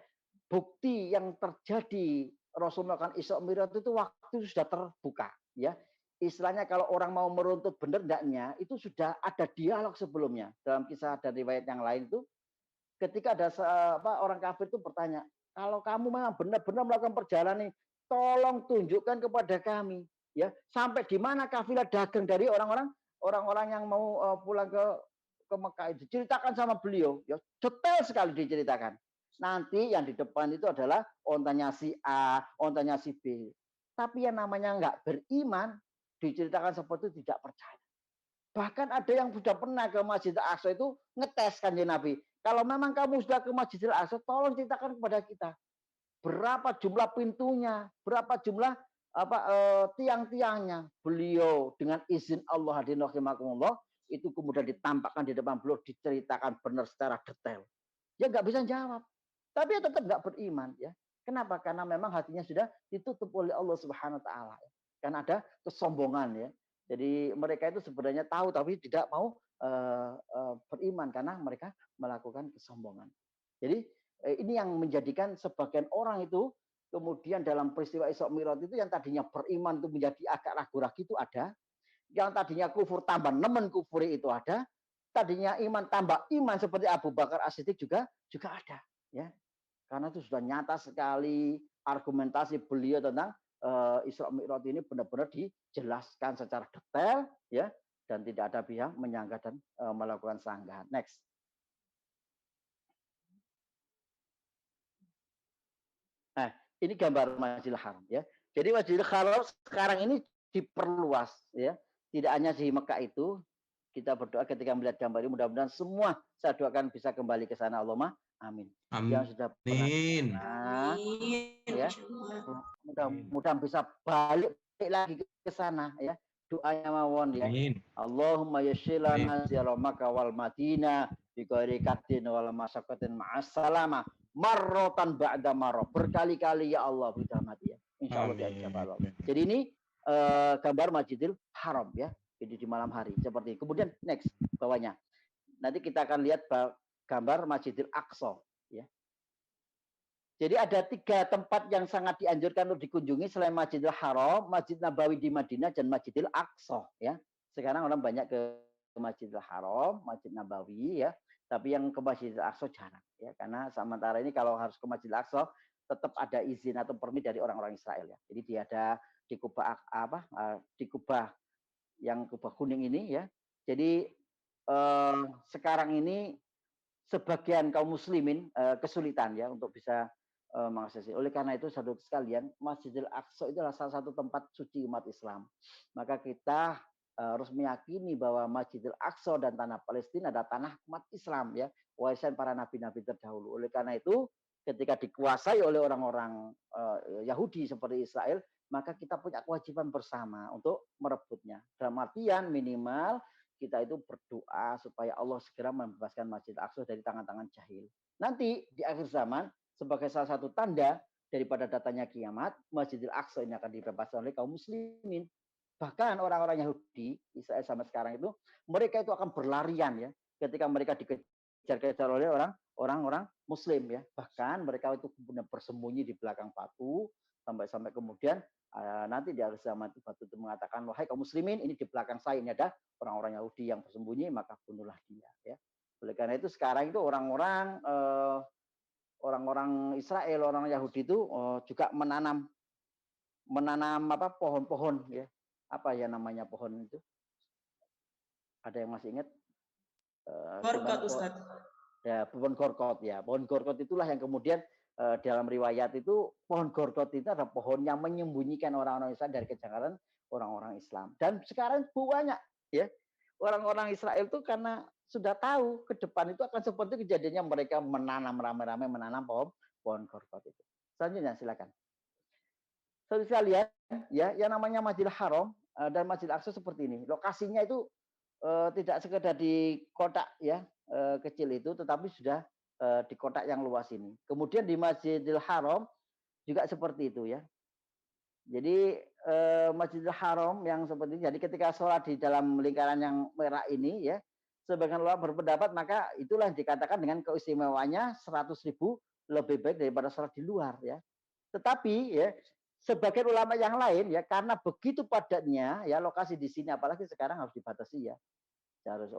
bukti yang terjadi Rasulullah melakukan Isra Mi'raj itu waktu sudah terbuka ya. Istilahnya kalau orang mau meruntut benar enggaknya, itu sudah ada dialog sebelumnya. Dalam kisah dan riwayat yang lain itu, ketika ada orang kafir itu bertanya, kalau kamu memang benar-benar melakukan perjalanan ini, tolong tunjukkan kepada kami, ya sampai di mana kafilah dagang dari orang-orang yang mau pulang ke Mekah itu. Ceritakan sama beliau, ya detail sekali diceritakan. Nanti yang di depan itu adalah ontanya si A, ontanya si B. Tapi yang namanya nggak beriman, diceritakan seperti itu tidak percaya. Bahkan ada yang sudah pernah ke Masjid Al-Aqsa itu ngetes Kanjeng Nabi. Kalau memang kamu sudah ke Masjid Al-Aqsa, tolong ceritakan kepada kita. Berapa jumlah pintunya, berapa jumlah tiang-tiangnya. Beliau dengan izin Allah hadirin rahimakumullah, itu kemudian ditampakkan di depan beliau, diceritakan benar secara detail. Dia nggak bisa jawab. Tapi dia tetap nggak beriman. Ya. Kenapa? Karena memang hatinya sudah ditutup oleh Allah Subhanahu wa Ta'ala. Karena ada kesombongan ya. Jadi mereka itu sebenarnya tahu tapi tidak mau beriman karena mereka melakukan kesombongan. Jadi ini yang menjadikan sebagian orang itu kemudian dalam peristiwa Isra Mi'raj itu yang tadinya beriman itu menjadi agak ragu-ragu itu ada, yang tadinya kufur tambah nemen kufuri itu ada, tadinya iman tambah iman seperti Abu Bakar As-Siddiq juga ada ya. Karena itu sudah nyata sekali argumentasi beliau tentang Isra Mi'raj ini benar-benar dijelaskan secara detail ya, dan tidak ada pihak menyangka dan melakukan sanggahan. Next. Nah, ini gambar Masjidil Haram ya. Jadi Masjidil Haram sekarang ini diperluas ya. Tidak hanya di Mekah itu, kita berdoa ketika melihat gambar ini mudah-mudahan semua saya doakan bisa kembali ke sana. Allahumma amin. Amin. Yang sudah pernah ya, mudah-mudahan bisa balik lagi ke sana ya, doanya mawon ya. Amin. Allahumma yassirlana ziyarah Makkah wal Madinah bi ghairi kaddin wal masyaqqatin ma'assalama marratan ba'da marrah. Berkali-kali ya Allah berrahmati ya. Insyaallah diijabah Allah. Jadi ini gambar Masjidil Haram ya. Jadi di malam hari seperti ini. Kemudian next bawahnya. Nanti kita akan lihat gambar Masjidil Aqsa ya. Jadi ada 3 tempat yang sangat dianjurkan untuk dikunjungi selain Masjidil Haram, Masjid Nabawi di Madinah, dan Masjidil Aqsa. Ya, sekarang orang banyak ke Masjidil Haram, Masjid Nabawi ya, tapi yang ke Masjidil Aqsa jarang. Ya, karena sementara ini kalau harus ke Masjidil Aqsa tetap ada izin atau permit dari orang-orang Israel ya. Jadi dia ada di Kubah di Kubah yang Kubah kuning ini ya. Jadi sekarang ini sebagian kaum muslimin kesulitan ya untuk bisa mengaksesi. Oleh karena itu saudara sekalian, Masjidil Aqsa itu adalah salah satu tempat suci umat Islam. Maka kita harus meyakini bahwa Masjidil Aqsa dan tanah Palestina adalah tanah umat Islam ya, warisan para nabi-nabi terdahulu. Oleh karena itu, ketika dikuasai oleh orang-orang Yahudi seperti Israel, maka kita punya kewajiban bersama untuk merebutnya. Dalam artian minimal kita itu berdoa supaya Allah segera membebaskan Masjidil Aqsa dari tangan-tangan jahil. Nanti di akhir zaman, sebagai salah satu tanda daripada datanya kiamat, Masjidil Aqsa ini akan dibebaskan oleh kaum muslimin. Bahkan orang-orang Yahudi, Israel sampai sekarang itu, mereka itu akan berlarian ya, ketika mereka dikejar-kejar oleh orang-orang muslim ya. Bahkan mereka itu benar bersembunyi di belakang batu, sampai kemudian nanti di akhir zaman itu batu itu mengatakan, wahai kaum muslimin, ini di belakang saya ini ada orang-orang Yahudi yang bersembunyi, maka bunuhlah dia ya. Oleh karena itu sekarang itu orang-orang Israel, orang Yahudi itu juga menanam pohon-pohon ya. Apa ya namanya pohon itu? Ada yang masih ingat? Gorkot, Ustaz. Ya, pohon gorkot ya. Pohon gorkot itulah yang kemudian dalam riwayat itu pohon gorkot itu adalah pohon yang menyembunyikan orang-orang Israel dari kejahatan orang-orang Islam. Dan sekarang banyak ya. Orang-orang Israel itu karena sudah tahu ke depan itu akan seperti kejadiannya, mereka menanam rame-rame menanam pohon gorkot itu. Selanjutnya silakan. Saudara sekalian, ya, yang namanya Masjidil Haram dan Masjidil Aqsa seperti ini. Lokasinya itu tidak sekedar di kotak ya kecil itu, tetapi sudah di kotak yang luas ini. Kemudian di Masjidil Haram juga seperti itu ya. Jadi Masjidil Haram yang seperti ini, jadi ketika sholat di dalam lingkaran yang merah ini ya, sebagian ulama berpendapat maka itulah yang dikatakan dengan keistimewaannya 100.000 lebih baik daripada sholat di luar ya. Tetapi ya sebagian ulama yang lain ya, karena begitu padatnya ya lokasi di sini, apalagi sekarang harus dibatasi ya. Harus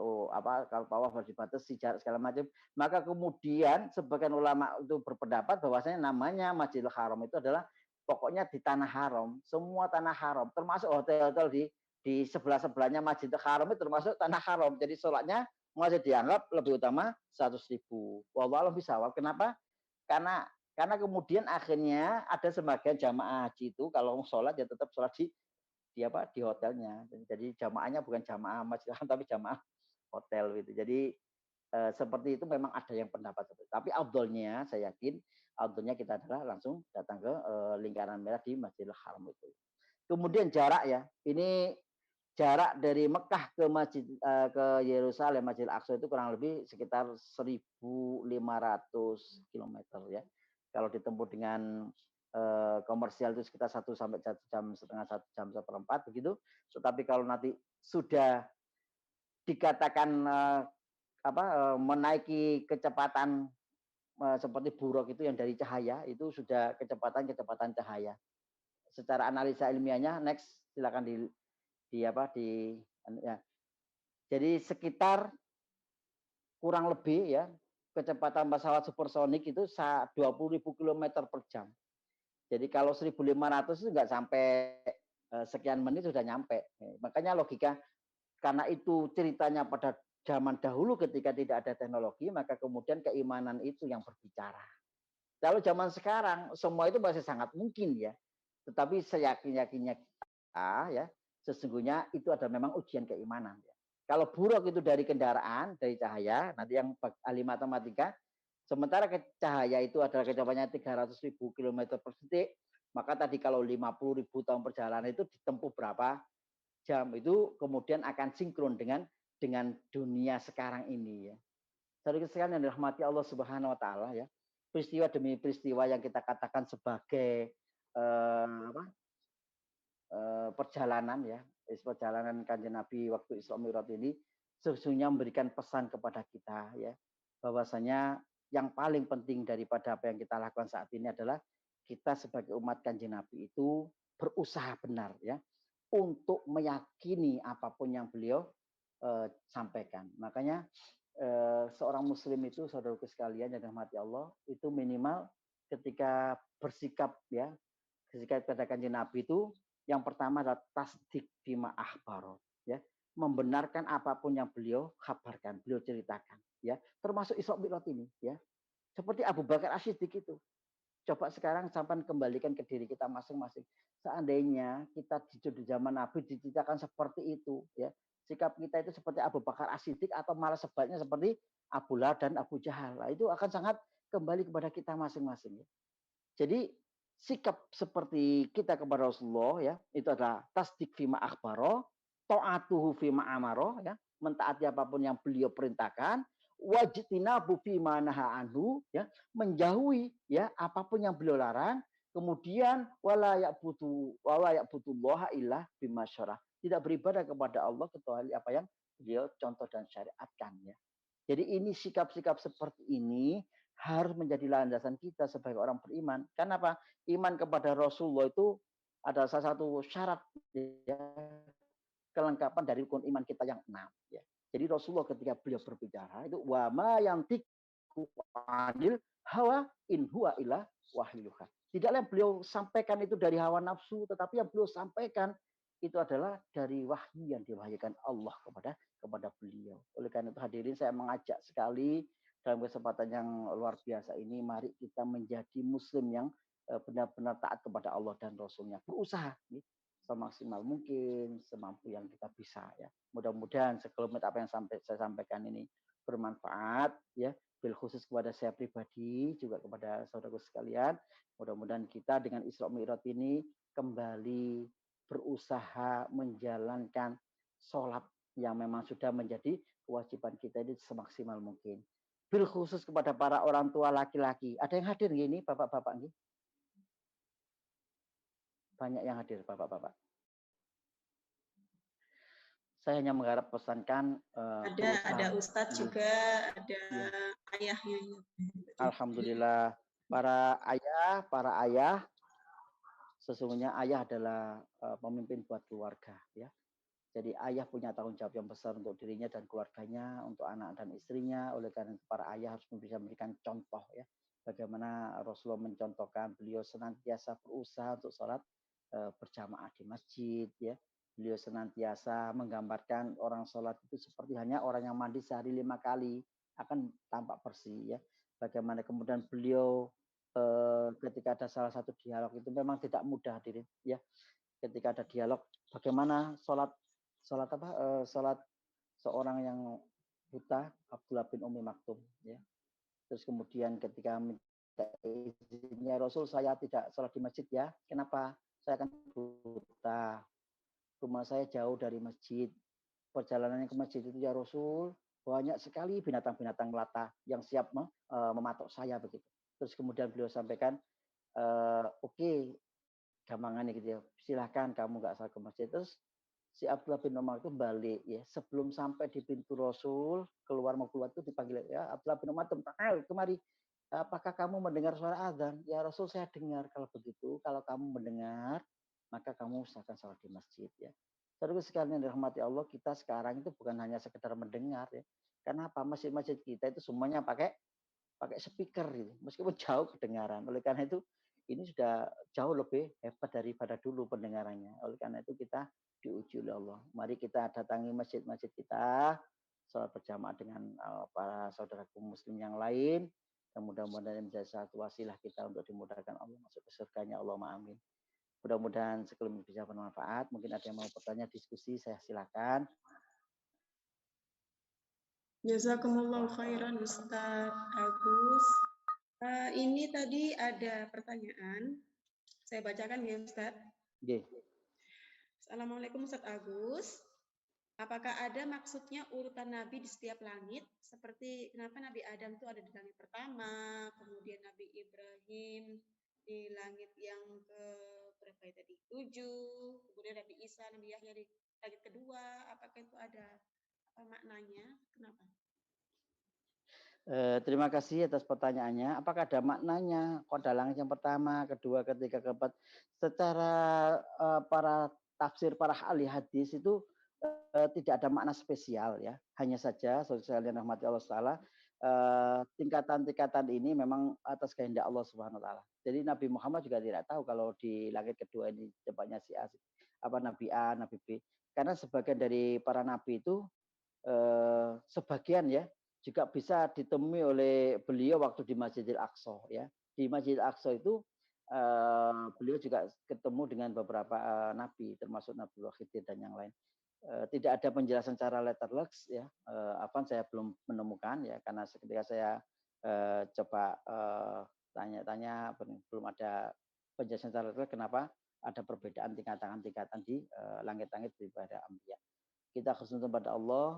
kalau tawaf harus dibatasi jarak segala macam. Maka kemudian sebagian ulama itu berpendapat bahwasanya namanya Masjidil Haram itu adalah pokoknya di tanah haram, semua tanah haram, termasuk hotel-hotel di sebelah-sebelahnya Masjidil Haram itu termasuk tanah haram. Jadi sholatnya masih dianggap lebih utama 100.000. Wallahu bisawab. Kenapa? Karena kemudian akhirnya ada sebagian jamaah haji itu kalau sholat ya tetap sholat di hotelnya. Jadi jamaahnya bukan jamaah masjid tapi jamaah hotel gitu. Jadi seperti itu memang ada yang pendapat seperti itu. Tapi afdolnya saya yakin afdolnya kita adalah langsung datang ke lingkaran merah di Masjidil Haram itu. Kemudian jarak ya. Ini jarak dari Mekah ke ke Yerusalem Masjidil Aqsa itu kurang lebih sekitar 1.500 km ya. Kalau ditempuh dengan komersial itu sekitar 1 sampai 1 jam setengah, 1 jam 1/4 begitu. Tetapi kalau nanti sudah dikatakan menaiki kecepatan seperti buruk itu yang dari cahaya, itu sudah kecepatan cahaya. Secara analisa ilmiahnya next silakan ya. Jadi sekitar kurang lebih ya kecepatan pesawat supersonik itu 20.000 km per jam. Jadi kalau 1.500 itu nggak sampai sekian menit sudah nyampe. Makanya logika, karena itu ceritanya pada zaman dahulu ketika tidak ada teknologi, maka kemudian keimanan itu yang berbicara. Kalau zaman sekarang semua itu masih sangat mungkin ya. Tetapi seyakin-yakinnya kita ya, sesungguhnya itu adalah memang ujian keimanan. Ya. Kalau buruk itu dari kendaraan, dari cahaya, nanti yang ahli matematika, sementara cahaya itu adalah kecepatannya 300.000 km per detik, maka tadi kalau 50.000 tahun perjalanan itu ditempuh berapa jam itu kemudian akan sinkron dengan dunia sekarang ini ya. Saudara sekalian yang dirahmati Allah Subhanahu wa taala ya. Peristiwa demi peristiwa yang kita katakan sebagai perjalanan ya, perjalanan Kanjeng Nabi waktu Isra Mi'raj ini sesungguhnya memberikan pesan kepada kita ya, bahwasanya yang paling penting daripada apa yang kita lakukan saat ini adalah kita sebagai umat Kanjeng Nabi itu berusaha benar ya untuk meyakini apapun yang beliau sampaikan. Makanya seorang muslim itu, saudaraku sekalian yang dirahmati Allah, itu minimal ketika bersikap ya, bersikap pada Kanjeng Nabi itu yang pertama adalah tasdik bima akhbaro ya, membenarkan apapun yang beliau kabarkan, beliau ceritakan ya, termasuk Isra Mi'raj ini ya. Seperti Abu Bakar As-Siddiq itu. Coba sekarang sampai kembalikan ke diri kita masing-masing. Seandainya kita di zaman Nabi diceritakan seperti itu ya, sikap kita itu seperti Abu Bakar As-Siddiq atau malah sebaliknya seperti Abu Lahab dan Abu Jahal. Nah, itu akan sangat kembali kepada kita masing-masing ya. Jadi sikap seperti kita kepada Rasulullah ya, itu adalah tasdik fima akhbaro, ta'atuhu fima amaro ya, mentaati apapun yang beliau perintahkan, wajtinabu fima naha anhu ya, menjauhi ya apapun yang beliau larang, kemudian wala ya'budullaha illa bima syarah. Tidak beribadah kepada Allah kecuali apa yang beliau contoh dan syariatkan ya. Jadi ini sikap-sikap seperti ini harus menjadi landasan kita sebagai orang beriman. Karena apa? Iman kepada Rasulullah itu adalah salah satu syarat ya, kelengkapan dari rukun iman kita yang 6 ya. Jadi Rasulullah ketika beliau berbicara itu wa ma yantiqu anil hawa in huwa illa wahyuha. Tidaklah yang beliau sampaikan itu dari hawa nafsu, tetapi yang beliau sampaikan itu adalah dari wahyu yang diwahyukan Allah kepada beliau. Oleh karena itu hadirin, saya mengajak sekali dalam kesempatan yang luar biasa ini, mari kita menjadi muslim yang benar-benar taat kepada Allah dan Rasulnya. Berusaha semaksimal mungkin, semampu yang kita bisa ya. Mudah-mudahan sekelumit apa yang saya sampaikan ini bermanfaat ya, bil khusus kepada saya pribadi, juga kepada saudaraku sekalian. Mudah-mudahan kita dengan Isra Mi'raj ini kembali berusaha menjalankan sholat yang memang sudah menjadi kewajiban kita ini semaksimal mungkin. Bil khusus kepada para orang tua laki-laki. Ada yang hadir gini, bapak-bapak nih? Banyak yang hadir, bapak-bapak. Saya hanya mengharap pesankan. Ada Ustadz juga, ada ayahnya. Alhamdulillah, para ayah, sesungguhnya ayah adalah pemimpin buat keluarga ya. Jadi ayah punya tanggung jawab yang besar untuk dirinya dan keluarganya, untuk anak dan istrinya. Oleh karena itu para ayah harus bisa memberikan contoh ya. Bagaimana Rasulullah mencontohkan, beliau senantiasa berusaha untuk sholat berjamaah di masjid ya. Beliau senantiasa menggambarkan orang sholat itu seperti hanya orang yang mandi sehari 5 kali akan tampak bersih ya. Bagaimana kemudian beliau ketika ada salah satu dialog itu memang tidak mudah hadirin ya. Ketika ada dialog bagaimana sholat seorang yang buta, Abdullah bin Umi Maktum ya. Terus kemudian ketika minta izinnya, Rasul saya tidak sholat di masjid ya. Kenapa? Saya akan buta. Rumah saya jauh dari masjid. Perjalanannya ke masjid itu ya Rasul, banyak sekali binatang-binatang melata yang siap mematok saya begitu. Terus kemudian beliau sampaikan, oke, gampangannya gitu ya, silahkan kamu nggak asal ke masjid. Terus si Abdullah bin Umar itu balik ya, sebelum sampai di pintu Rasul mau keluar itu dipanggil ya Abdullah bin Umar, kemari, apakah kamu mendengar suara azan? Ya Rasul saya dengar. Kalau begitu, kalau kamu mendengar maka kamu usahakan sholat di masjid ya. Saudara sekalian yang dirahmati Allah, kita sekarang itu bukan hanya sekedar mendengar ya. Kenapa? Masjid-masjid kita itu semuanya pakai speaker gitu, meskipun jauh kedengaran. Oleh karena itu ini sudah jauh lebih hebat daripada dulu pendengarannya. Oleh karena itu kita diuji oleh Allah. Mari kita datangi masjid-masjid kita, sholat berjamaah dengan para saudaraku muslim yang lain. Mudah-mudahan menjadi satu wasilah kita untuk dimudahkan Allah masuk ke surganya. Allahumma amin. Mudah-mudahan sekelumit bisa bermanfaat. Mungkin ada yang mau bertanya, diskusi, saya silakan. Jazakumullah khairan Ustaz Agus. Ini tadi ada pertanyaan. Saya bacakan ya Ustaz. Yeah. Assalamualaikum Ustadz Agus. Apakah ada maksudnya urutan Nabi di setiap langit? Seperti kenapa Nabi Adam itu ada di langit pertama, kemudian Nabi Ibrahim di langit yang ke berapa ya tadi? 7, kemudian Nabi Isa, Nabi Yahya di langit kedua. Apakah itu ada maknanya? Kenapa? Terima kasih atas pertanyaannya. Apakah ada maknanya? Kok ada langit yang pertama, kedua, ketiga, keempat? Secara para tafsir para ahli hadis itu tidak ada makna spesial ya. Hanya saja, saudara yang rahmati Allah Taala, tingkatan-tingkatan ini memang atas kehendak Allah Subhanahu Wa Taala. Jadi Nabi Muhammad juga tidak tahu kalau di langit kedua ini tempatnya si A, apa Nabi A, Nabi B. Karena sebagian dari para nabi itu sebagian ya juga bisa ditemui oleh beliau waktu di Masjidil Aqsa ya. Di Masjidil Aqsa itu beliau juga ketemu dengan beberapa nabi termasuk Nabi Khidir dan yang lain. Tidak ada penjelasan secara letterless ya. Apa saya belum menemukan ya karena ketika saya coba tanya-tanya belum ada penjelasan secara letterless kenapa ada perbedaan tingkatan-tingkatan di langit-langit daripada Anbiya. Kita khusnudon pada Allah,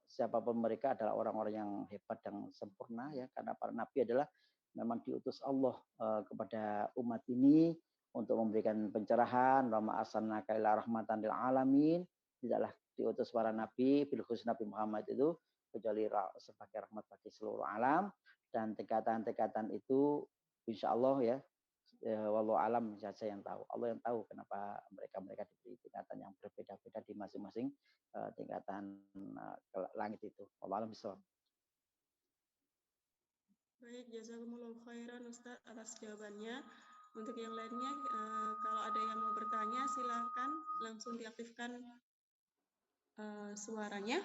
siapapun mereka adalah orang-orang yang hebat dan sempurna ya, karena para nabi adalah memang diutus Allah kepada umat ini untuk memberikan pencerahan. Wa ma arsalnaka illa rahmatan lil alamin. Tidaklah diutus para nabi bil khusus Nabi Muhammad itu kecuali sebagai rahmat bagi seluruh alam, dan tingkatan-tingkatan itu insya Allah ya walau alam saja yang tahu. Allah yang tahu kenapa mereka diberi tingkatan yang berbeda-beda di masing-masing tingkatan langit itu. Allah alam bisawab. Baik, jazakumullah khairan Ustaz atas jawabannya. Untuk yang lainnya, kalau ada yang mau bertanya, silahkan langsung diaktifkan suaranya.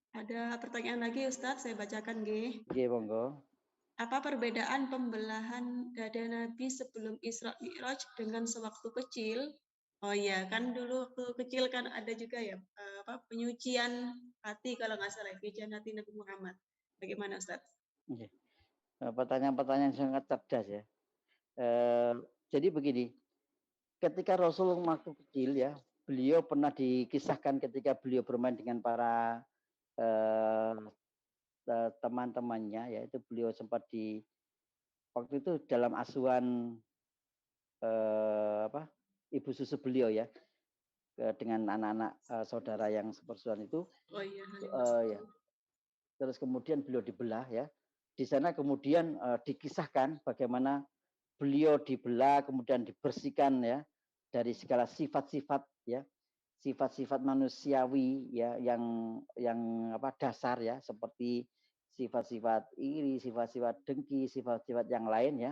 Ada pertanyaan lagi Ustadz, saya bacakan G. Monggo. Apa perbedaan pembelahan dada Nabi sebelum Isra Mi'raj dengan sewaktu kecil? Oh iya, kan dulu waktu kecil kan ada juga ya penyucian hati kalau nggak salah, penyucian hati Nabi Muhammad. Bagaimana Ustadz? Pertanyaan-pertanyaan sangat cerdas ya. Jadi begini, ketika Rasul waktu kecil ya, beliau pernah dikisahkan ketika beliau bermain dengan para teman-temannya, yaitu beliau sempat di waktu itu dalam asuhan ibu susu beliau ya, dengan anak-anak saudara yang sepersuan itu. Oh iya. Ya. Terus kemudian beliau dibelah ya. Di sana kemudian dikisahkan bagaimana beliau dibelah kemudian dibersihkan ya dari segala sifat-sifat ya, sifat-sifat manusiawi ya yang dasar ya, seperti sifat-sifat iri, sifat-sifat dengki, sifat-sifat yang lain ya.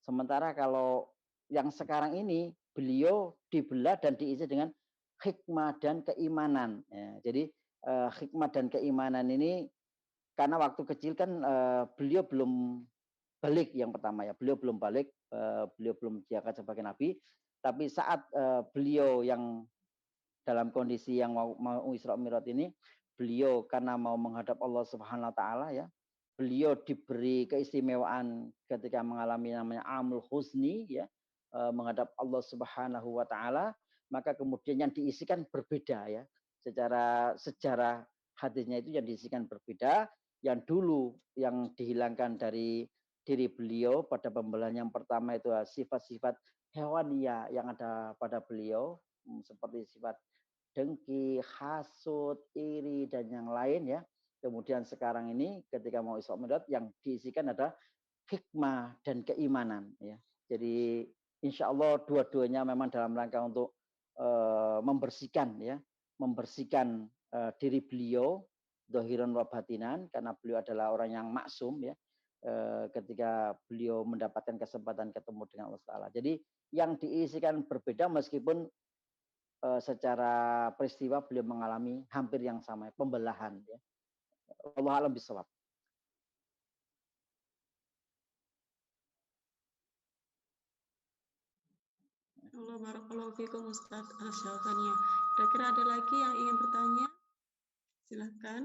Sementara kalau yang sekarang ini beliau dibelah dan diisi dengan hikmah dan keimanan ya. Jadi hikmah dan keimanan ini karena waktu kecil kan beliau belum balik yang pertama ya, beliau belum balik, beliau belum diangkat sebagai nabi, tapi saat beliau yang dalam kondisi yang mau Isra Mi'raj ini, beliau karena mau menghadap Allah Subhanahu Wa Taala ya, beliau diberi keistimewaan ketika mengalami namanya Amul Husni ya, menghadap Allah Subhanahu Wa Taala, maka kemudian yang diisikan berbeda ya, secara sejarah hadisnya itu yang diisikan berbeda. Yang dulu yang dihilangkan dari diri beliau pada pembelahan yang pertama itu sifat-sifat hewania yang ada pada beliau, seperti sifat dengki, hasut, iri dan yang lain ya. Kemudian sekarang ini ketika mau Isra Mi'raj yang diisikan ada hikmah dan keimanan ya. Jadi insya Allah dua-duanya memang dalam rangka untuk membersihkan ya, membersihkan diri beliau dohiran wa batinan, karena beliau adalah orang yang maksum ya, ketika beliau mendapatkan kesempatan ketemu dengan Allah Taala. Jadi yang diisikan berbeda meskipun secara peristiwa beliau mengalami hampir yang sama, pembelahan. Ya. Allah alam bisawab. Allah barakallahu fikum Ustaz atas jawabannya. Kira-kira ada lagi yang ingin bertanya? Silahkan.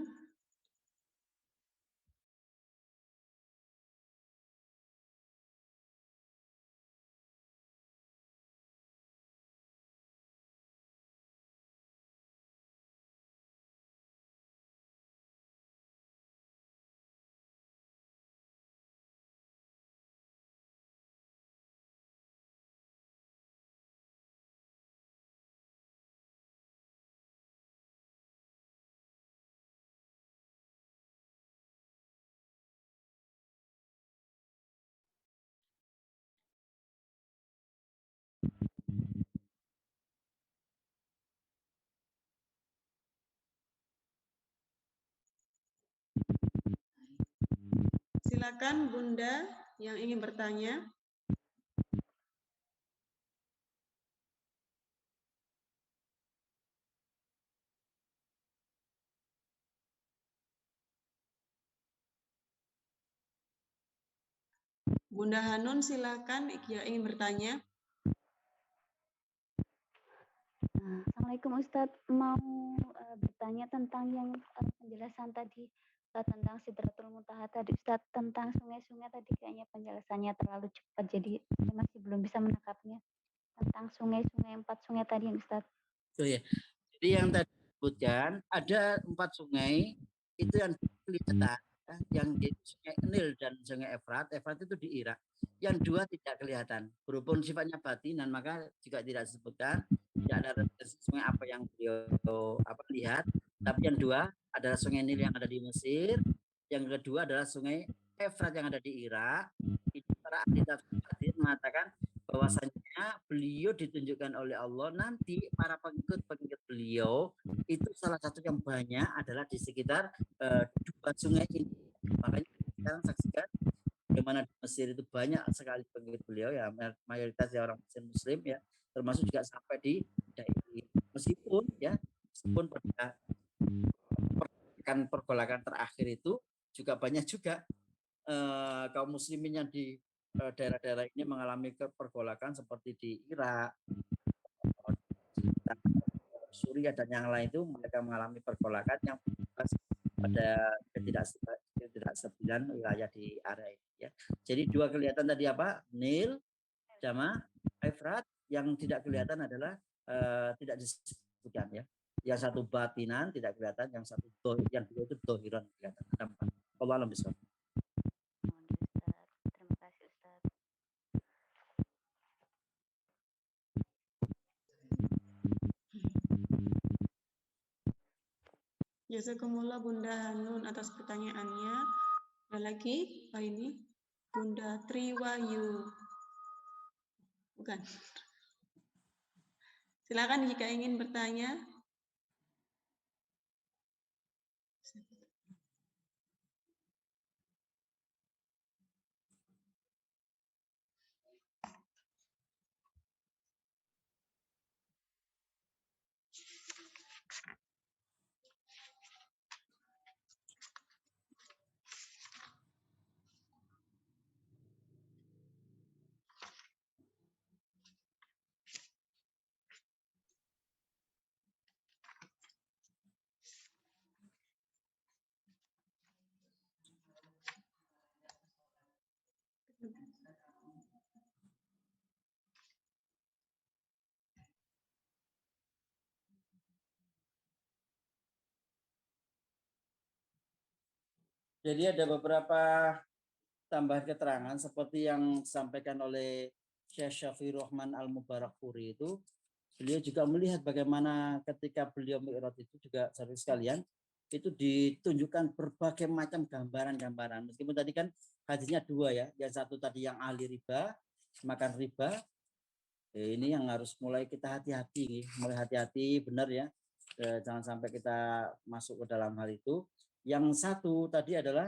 Silakan Bunda yang ingin bertanya. Bunda Hanun silakan yang ingin bertanya. Assalamualaikum Ustadz, mau bertanya tentang yang penjelasan tadi tentang Sidratul Muntaha tadi Ustadz, tentang sungai-sungai tadi kayaknya penjelasannya terlalu cepat jadi saya masih belum bisa menangkapnya, tentang sungai-sungai 4 sungai tadi Ustadz. Oh ya. Jadi yang tadi disebutkan ada 4 sungai itu yang kelihatan, yang di Sungai Nil dan Sungai Efrat. Efrat itu di Irak. Yang 2 tidak kelihatan, berhubung sifatnya batinan maka juga tidak disebutkan. Tidak ada referensi sungai apa yang beliau lihat. Tapi yang 2 adalah Sungai Nil yang ada di Mesir. Yang kedua adalah Sungai Efrat yang ada di Irak. Itu para ahli tafsir mengatakan bahwasanya beliau ditunjukkan oleh Allah, nanti para pengikut beliau itu salah satu yang banyak adalah di sekitar 2 sungai ini. Makanya sekarang saksikan bagaimana di Mesir itu banyak sekali pengikut beliau ya, mayoritas ya orang Muslim ya, termasuk juga sampai di daerah ini. Meskipun pada pergolakan terakhir itu juga banyak juga kaum muslimin yang di daerah-daerah ini mengalami pergolakan seperti di Irak, Suriah dan yang lain itu mereka mengalami pergolakan yang pada tidak sembilan wilayah di area ini ya. Jadi 2 kelihatan tadi apa? Nil sama Efrat. Yang tidak kelihatan adalah tidak disebutkan ya. Yang satu batinan tidak kelihatan, yang satu yang 2 itu dohiran kelihatan. Ada 4. Allah alam bisawab. Terima kasih Ustadz. Jazakumullah Bunda Hanun atas pertanyaannya. Ada lagi Pak ini Bunda Triwayu. Bukan. Silakan jika ingin bertanya. Jadi ada beberapa tambahan keterangan seperti yang disampaikan oleh Syekh Syafi'i Rahman Al-Mubarakfuri itu, beliau juga melihat bagaimana ketika beliau mi'raj itu juga saudara sekalian itu ditunjukkan berbagai macam gambaran-gambaran. Meskipun tadi kan hadisnya 2 ya, yang satu tadi yang ahli riba, makan riba. Ini yang harus mulai kita hati-hati, mulai hati-hati benar ya. Jangan sampai kita masuk ke dalam hal itu. Yang satu tadi adalah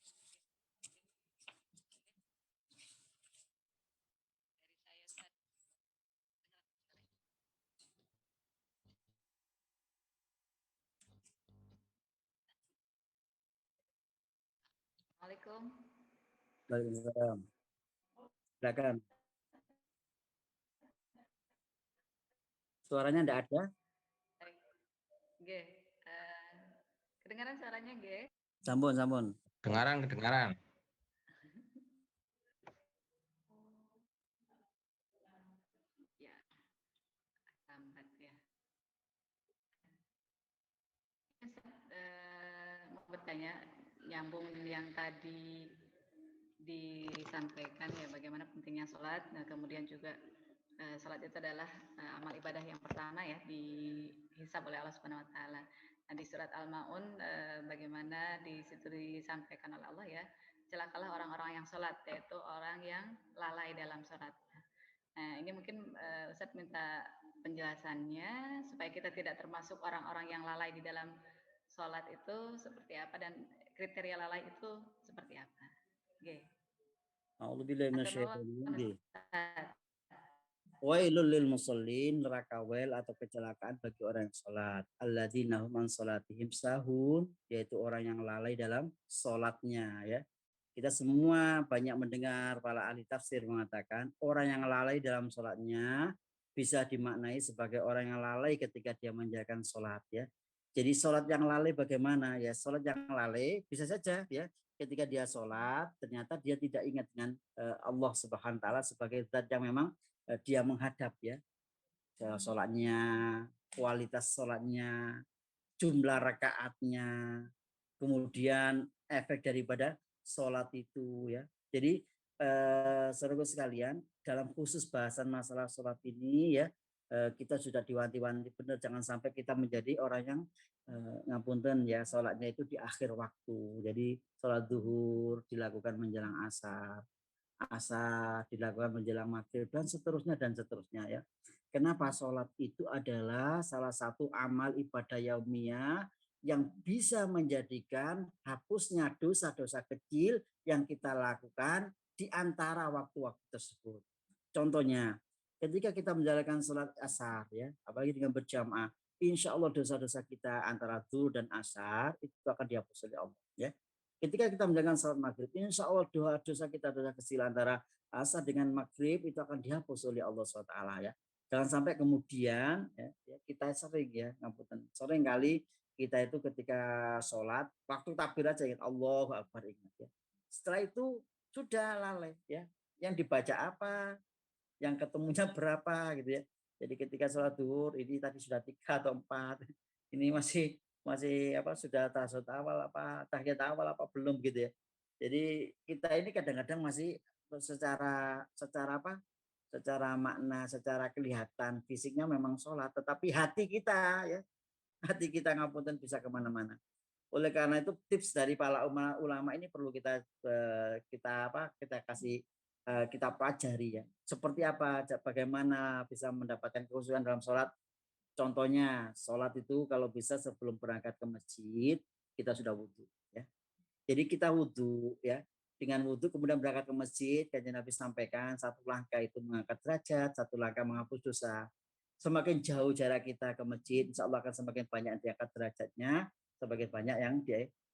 Assalamualaikum. Waalaikumsalam. Silakan. Suaranya enggak ada? Baik. G. Kedengaran suaranya G? Sampun, sampun. Kedengaran. Ya, lambat ya. Mau bertanya, nyambung yang tadi disampaikan ya, bagaimana pentingnya sholat. Nah, kemudian juga sholat itu adalah amal ibadah yang pertama ya, dihisab oleh Allah Subhanahu Wa Taala. Nah, di surat Al-Maun bagaimana di situ disampaikan oleh Allah ya, celakalah orang-orang yang sholat, yaitu orang yang lalai dalam sholat. Nah, ini mungkin Ustadz minta penjelasannya supaya kita tidak termasuk orang-orang yang lalai di dalam sholat itu seperti apa dan kriteria lalai itu seperti apa. Oke. A'udzubillahi minasyaitonir. Wailul lil musallin, neraka wail atau kecelakaan bagi orang yang salat. Alladzina hum an salatihim sahun, yaitu orang yang lalai dalam salatnya ya. Kita semua banyak mendengar para ahli tafsir mengatakan orang yang lalai dalam salatnya bisa dimaknai sebagai orang yang lalai ketika dia menjalankan salat ya. Jadi salat yang lalai bagaimana ya? Salat yang lalai bisa saja ya ketika dia salat ternyata dia tidak ingat dengan Allah Subhanahu wa taala sebagai zat yang memang dia menghadap ya, sholatnya, kualitas sholatnya, jumlah rakaatnya, kemudian efek daripada sholat itu ya. Jadi saudara sekalian, dalam khusus bahasan masalah sholat ini ya, kita sudah diwanti-wanti benar jangan sampai kita menjadi orang yang ngapunten ya sholatnya itu di akhir waktu. Jadi sholat zuhur dilakukan menjelang asar dilakukan menjelang maghrib dan seterusnya ya. Kenapa sholat itu adalah salah satu amal ibadah yaumiyah yang bisa menjadikan hapusnya dosa-dosa kecil yang kita lakukan di antara waktu-waktu tersebut. Contohnya, ketika kita menjalankan sholat asar ya, apalagi dengan berjamaah, insya Allah dosa-dosa kita antara zuhur dan asar itu akan dihapus oleh Allah ya. Ketika kita menjalankan salat maghrib, insya Allah dosa kita dosa kecil antara asar dengan maghrib itu akan dihapus oleh Allah SWT ya. Jangan sampai kemudian ya, kita sering ya ngapunten. Sering kali kita itu ketika sholat waktu takbir aja ingat Allahu Akbar ingat ya. Setelah itu sudah lalai ya. Yang dibaca apa, yang ketemunya berapa gitu ya. Jadi ketika sholat zuhur ini tadi sudah 3 atau 4, ini masih apa sudah tahiyat awal apa belum gitu ya. Jadi kita ini kadang-kadang masih secara makna, secara kelihatan fisiknya memang sholat, tetapi hati kita ngapunten bisa kemana-mana. Oleh karena itu tips dari para ulama ini perlu kita kasih kita pelajari ya. Seperti apa, bagaimana bisa mendapatkan kekhusyuan dalam sholat. Contohnya, sholat itu kalau bisa sebelum berangkat ke masjid, kita sudah wudhu. Ya. Jadi kita wudhu, ya. Dengan wudhu kemudian berangkat ke masjid, Kanjeng Nabi sampaikan, satu langkah itu mengangkat derajat, satu langkah menghapus dosa. Semakin jauh jarak kita ke masjid, insya Allah akan semakin banyak yang diangkat derajatnya, semakin banyak yang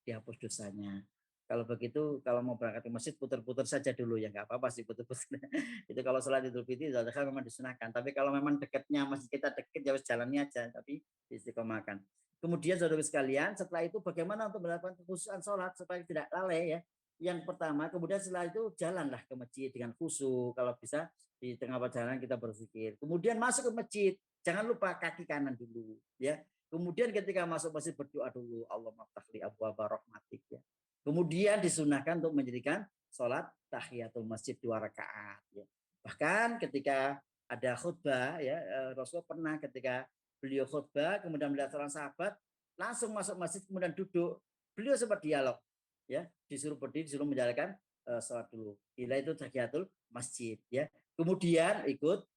dihapus dosanya. Kalau begitu, kalau mau berangkat ke masjid, putar-putar saja dulu ya, nggak apa-apa sih putar-putar. Itu kalau sholat Idul Fitri, memang disunahkan. Tapi kalau memang dekatnya masjid kita dekat, ya jalannya aja, tapi istiqomahkan. Kemudian saudara sekalian, setelah itu bagaimana untuk melakukan kekhusyuan sholat supaya tidak lalai ya? Yang pertama, kemudian setelah itu jalanlah ke masjid dengan khusyuk. Kalau bisa di tengah perjalanan kita berzikir. Kemudian masuk ke masjid, jangan lupa kaki kanan dulu, ya. Kemudian ketika masuk masjid berdoa dulu, Allahumma ftahli abwaaba rahmatik ya. Kemudian disunahkan untuk menjadikan sholat tahiyatul masjid 2 rakaat. Ya. Bahkan ketika ada khutbah, ya Rasul pernah ketika beliau khutbah, kemudian melihat seorang sahabat, langsung masuk masjid, kemudian duduk. Beliau sempat dialog, ya disuruh berdiri, disuruh menjalankan sholat dulu. Ila itu tahiyatul masjid. Ya. Kemudian ikut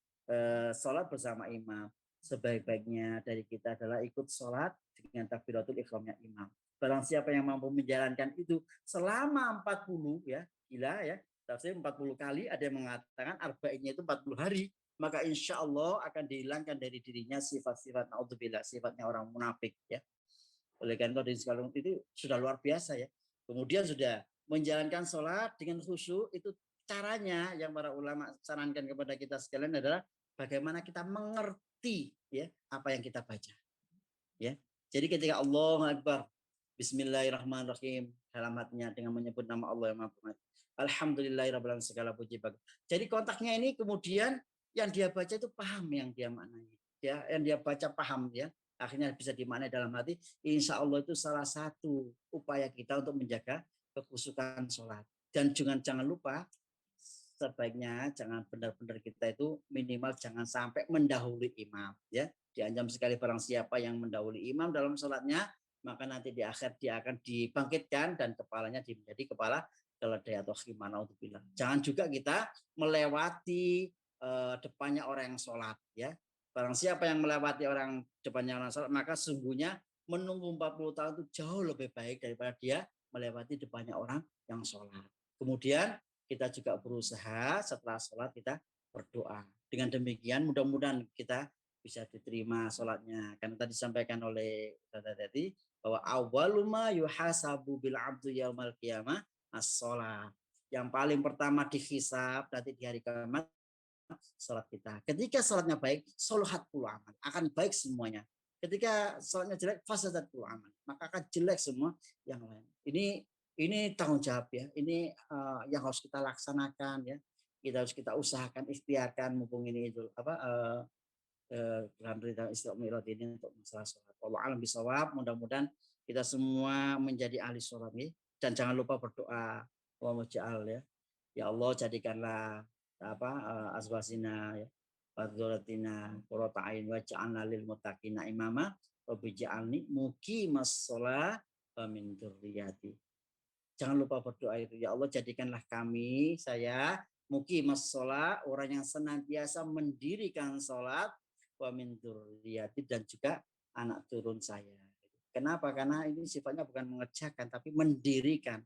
sholat bersama imam. Sebaik-baiknya dari kita adalah ikut sholat dengan takbiratul ihramnya imam. Barang siapa yang mampu menjalankan itu selama 40 ya, gila ya, tafsir 40 kali, ada yang mengatakan arba'innya itu 40 hari, maka insya Allah akan dihilangkan dari dirinya sifat-sifat naudzubillah, sifatnya orang munafik ya. Oleh karena itu itu sudah luar biasa ya. Kemudian sudah menjalankan sholat dengan khusyuk itu caranya yang para ulama sarankan kepada kita sekalian adalah bagaimana kita mengerti ya apa yang kita baca. Ya. Jadi ketika Allahu Akbar, Bismillahirrahmanirrahim dalam hatinya dengan menyebut nama Allah yang Maha Pengasih. Alhamdulillahirabbil alamin segala puji bagi. Jadi kontaknya ini kemudian yang dia baca itu paham yang dia maknanya. Ya, yang dia baca paham ya. Akhirnya bisa dimaknai dalam hati. Insya Allah itu salah satu upaya kita untuk menjaga kekhusyukan sholat. Dan jangan lupa sebaiknya jangan benar-benar kita itu minimal jangan sampai mendahului imam ya. Diancam sekali barang siapa yang mendahului imam dalam sholatnya, maka nanti di akhir dia akan dibangkitkan dan kepalanya menjadi kepala keledai atau gimana untuk bilang. Jangan juga kita melewati depannya orang yang sholat ya. Barang siapa yang melewati orang depannya orang sholat, maka sungguhnya menunggu 40 tahun itu jauh lebih baik daripada dia melewati depannya orang yang sholat. Kemudian kita juga berusaha setelah sholat kita berdoa. Dengan demikian mudah-mudahan kita bisa diterima sholatnya. Karena tadi disampaikan oleh tadi bahwa awwaluma yuhasabu bil abdu yaumal qiyamah as-sholat. Yang paling pertama dihisab nanti di hari kiamat sholat kita. Ketika sholatnya baik, sholahat puluh amal. Akan baik semuanya. Ketika sholatnya jelek, fasadat puluh amal. Maka akan jelek semua yang lain. Ini tanggung jawab ya. Ini yang harus kita laksanakan ya. Kita usahakan, ikhtiarkan mumpung ini itu dalam berita Isra Mi'raj ini untuk masalah sholat. Allah alam bisawab. Mudah-mudahan kita semua menjadi ahli sholat ya. Dan jangan lupa berdoa. Allahumma ja'al ya. Ya Allah jadikanlah azwajina ya fadzuratina qurrata ain wa ja'alna lil muttaqina imama wa bij'alni muqimas shalah wa min dzurriyyati. Jangan lupa berdoa itu, ya Allah jadikanlah kami saya muqimas shalah, orang yang senantiasa mendirikan salat, wa min dzurriyyati, dan juga anak turun saya. Kenapa? Karena ini sifatnya bukan mengerjakan tapi mendirikan.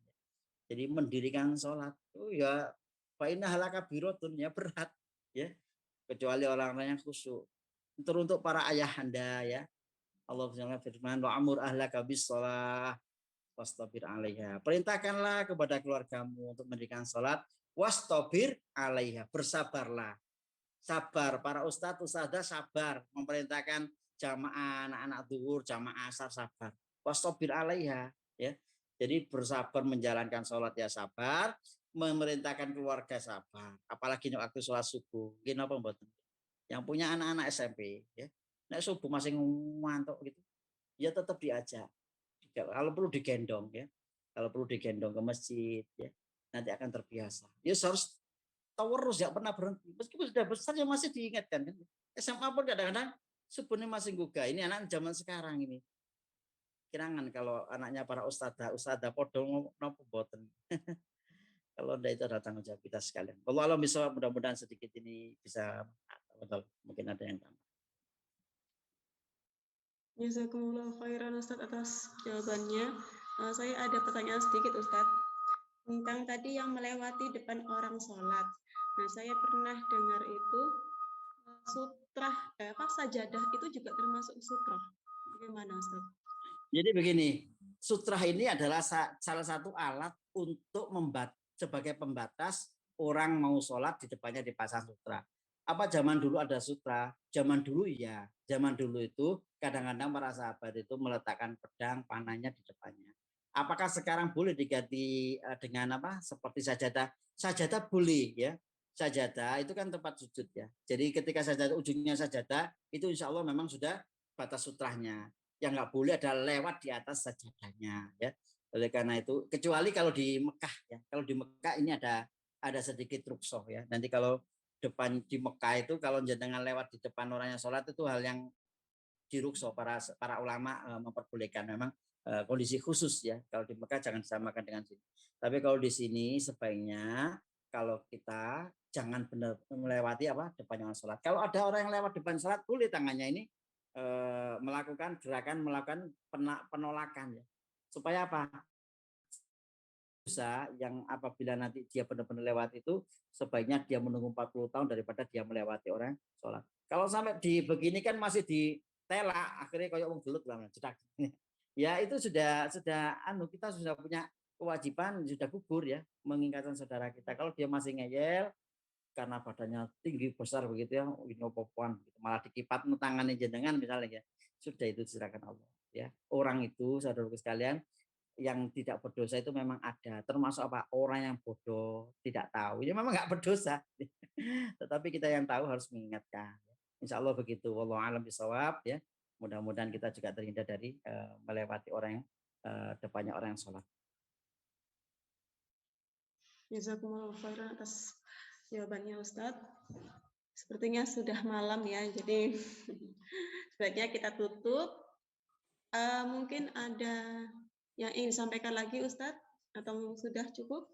Jadi mendirikan salat itu ya fa inna halaka birotun ya berat ya, kecuali orang-orang yang khusyuk. Untuk para ayahanda ya, Allah firman wa amur ahlaka bis shalah wastabir 'alaiha. Perintahkanlah kepada keluargamu untuk mendirikan salat, wastabir 'alaiha, bersabarlah. Sabar, para ustadz ustadzah sabar memerintahkan jamaah anak-anak zuhur, jamaah asar sabar. Wastabir 'alaiha ya. Jadi bersabar menjalankan salat ya sabar, memerintahkan keluarga sabar, apalagi waktu sholat subuh. Gini apa mboten? Yang punya anak-anak SMP ya, nek subuh masih ngantuk gitu, ya tetap diajak. Kalau perlu digendong ya, kalau perlu digendong ke masjid ya, nanti akan terbiasa. Ya harus terus ya pernah berhenti. Meskipun sudah besar ya masih diingatkan kan. SMA pun kadang-kadang subuhnya masih gugah. Ini anak zaman sekarang ini. Kirangan kalau anaknya para ustadzah podong nopo boten. Kalau itu ada tanggung jawab kita sekalian. Kalau Allah bisa mudah-mudahan sedikit ini bisa mungkin ada yang tambah. Jazakumullah khairan Ustaz atas jawabannya. Saya ada pertanyaan sedikit Ustaz. Tentang tadi yang melewati depan orang sholat. Nah saya pernah dengar itu sutrah, sajadah itu juga termasuk sutroh. Bagaimana Ustaz? Jadi begini, sutrah ini adalah salah satu alat untuk sebagai pembatas orang mau sholat di depannya dipasang sutra. Apa zaman dulu ada sutra? Zaman dulu ya. Zaman dulu itu kadang-kadang para sahabat itu meletakkan pedang panahnya di depannya. Apakah sekarang boleh diganti dengan apa? Seperti sajadah? Sajadah boleh ya. Sajadah itu kan tempat sujud ya. Jadi ketika sajadah ujungnya sajadah itu insya Allah memang sudah batas sutrahnya. Yang nggak boleh adalah lewat di atas sajadahnya ya. Oleh karena itu, kecuali kalau di Mekah ya, kalau di Mekah ini ada sedikit ruksoh ya. Nanti kalau depan di Mekah itu kalau jenengan lewat di depan orang yang sholat itu hal yang diruksoh, para ulama memperbolehkan, memang kondisi khusus ya. Kalau di Mekah jangan disamakan dengan sini. Tapi kalau di sini sebaiknya kalau kita jangan benar melewati depan orang sholat. Kalau ada orang yang lewat depan sholat, boleh tangannya ini melakukan gerakan penolakan ya. Supaya apa? Dosa yang apabila nanti dia benar-benar lewat itu sebaiknya dia menunggu 40 tahun daripada dia melewati orang sholat. Kalau sampai di begini kan masih ditela, akhirnya kayak wong gelut lah cedak. Ya itu sudah kita sudah punya kewajiban sudah gugur ya, mengingatkan saudara kita. Kalau dia masih ngeyel karena badannya tinggi besar begitu ya, ini opoan gitu, malah dikipat tangannya jenengan misalnya ya, sudah itu silakan Allah ya. Orang itu saudaraku sekalian yang tidak berdosa itu memang ada, termasuk apa, orang yang bodoh tidak tahu ya memang nggak berdosa. Tetapi kita yang tahu harus mengingatkan. Insya Allah begitu. Wallahu a'lam bishawab ya. Mudah-mudahan kita juga terhindar dari melewati orang yang depannya orang yang sholat. Jazakumullah khairan atas jawabannya Ustadz. Sepertinya sudah malam ya, jadi sebaiknya kita tutup. Mungkin ada yang ingin disampaikan lagi Ustadz atau sudah cukup?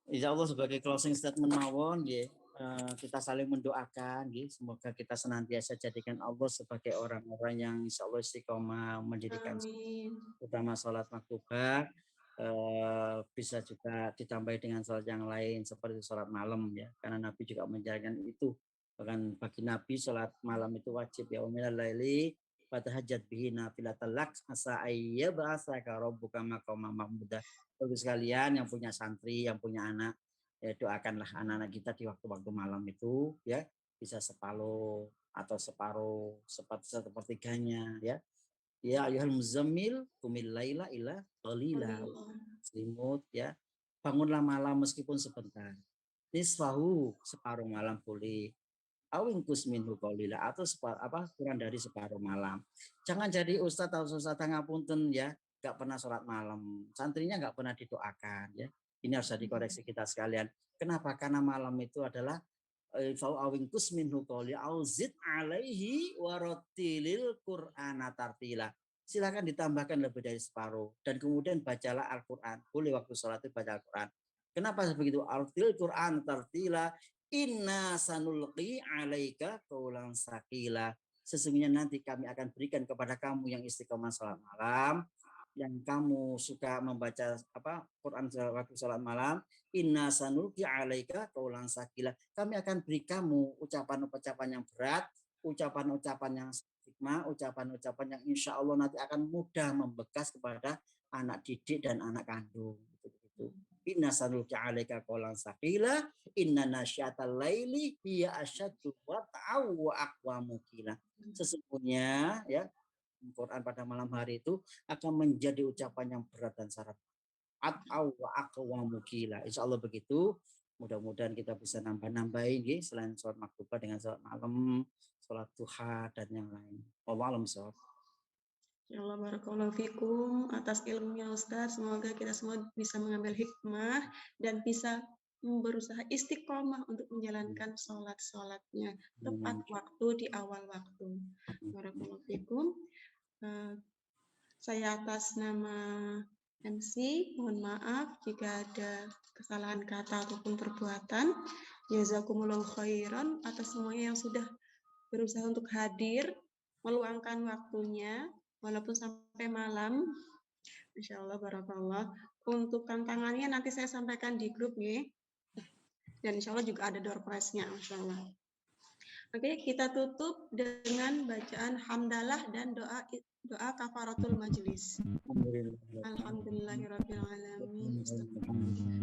Insya Allah sebagai closing statement mawon ya, kita saling mendoakan ya, semoga kita senantiasa jadikan Allah sebagai orang-orang yang insya Allah istiqomah mendirikan utama sholat maktubat, bisa juga ditambahi dengan sholat yang lain seperti sholat malam ya, karena Nabi juga menjalankan itu. Bahkan bagi Nabi sholat malam itu wajib ya, umilal laili fatahajjat bihi nafilatan lak asa ayyab'atsaka rabbuka maqaman mahmuda. Bagus sekalian yang punya santri, yang punya anak, ya doakanlah anak-anak kita di waktu-waktu malam itu ya, bisa separuh atau sepertiganya ya. Ya ayyuhal muzammil qumil laila illa qalila. Selimut ya. Bangunlah malam meskipun sebentar. Nisfahu, separuh malam boleh. Awingkus minhu qalila, atau kurang dari separuh malam. Jangan jadi ustadz atau ustadz ngapunten ya, nggak pernah sholat malam, santrinya nggak pernah didoakan ya. Ini harus dikoreksi kita sekalian. Kenapa? Karena malam itu adalah awingkus minhu qalila auzid alaihi warattilil qur'ana tartila. Silakan ditambahkan lebih dari separuh dan kemudian bacalah Al-Qur'an. Boleh waktu sholat itu baca Al-Qur'an. Kenapa begitu? Al-til Qur'an tartila. Inna sanulqi alaika qaulan sakila. Sesungguhnya nanti kami akan berikan kepada kamu yang istiqomah salat malam, yang kamu suka membaca Quran waktu salat malam, inna sanulqi alaika qaulan sakila. Kami akan beri kamu ucapan-ucapan yang berat, ucapan-ucapan yang hikmah, ucapan-ucapan yang insya Allah nanti akan mudah membekas kepada anak didik dan anak kandung. Gitu. Inna sanulqi alaika qaulan sakila inna nasyatal laili hiya asyaddu wata'u wa aqwamu qila. Sesungguhnya ya Al-Qur'an pada malam hari itu akan menjadi ucapan yang berat dan syarat at'au wa aqwamu qila. Insyaallah begitu. Mudah-mudahan kita bisa nambah-nambahin ya, selain sholat maktubah dengan sholat malam, sholat duha dan yang lain. Wallahu a'lam bishawab. Ya Allah, barakallahu fikum atas ilmunya Ustaz. Semoga kita semua bisa mengambil hikmah dan bisa berusaha istiqomah untuk menjalankan sholat-sholatnya tepat waktu di awal waktu. Barakallahu fikum. Saya atas nama MC mohon maaf jika ada kesalahan kata ataupun perbuatan. Jazakumullahu khairan atas semuanya yang sudah berusaha untuk hadir, meluangkan waktunya walaupun sampai malam. Insya Allah barakallah. Untuk tantangannya nanti saya sampaikan di grup ya. Dan insya Allah juga ada door prize-nya insya Allah. Oke, kita tutup dengan bacaan hamdalah dan doa kafaratul majlis. Alhamdulillahirabbil alamin.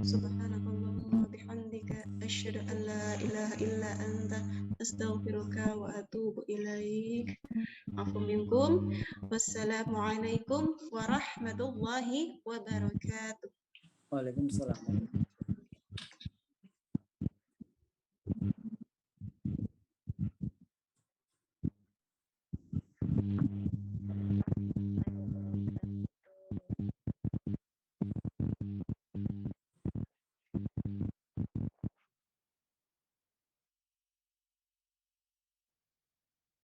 Subhanakallahumma bihamdika asyhadu an la ilaha illa anta astaghfiruka wa atubu ilaik. Afu minkum. Wassalamualaikum warahmatullahi wabarakatuh. Waalaikumsalam.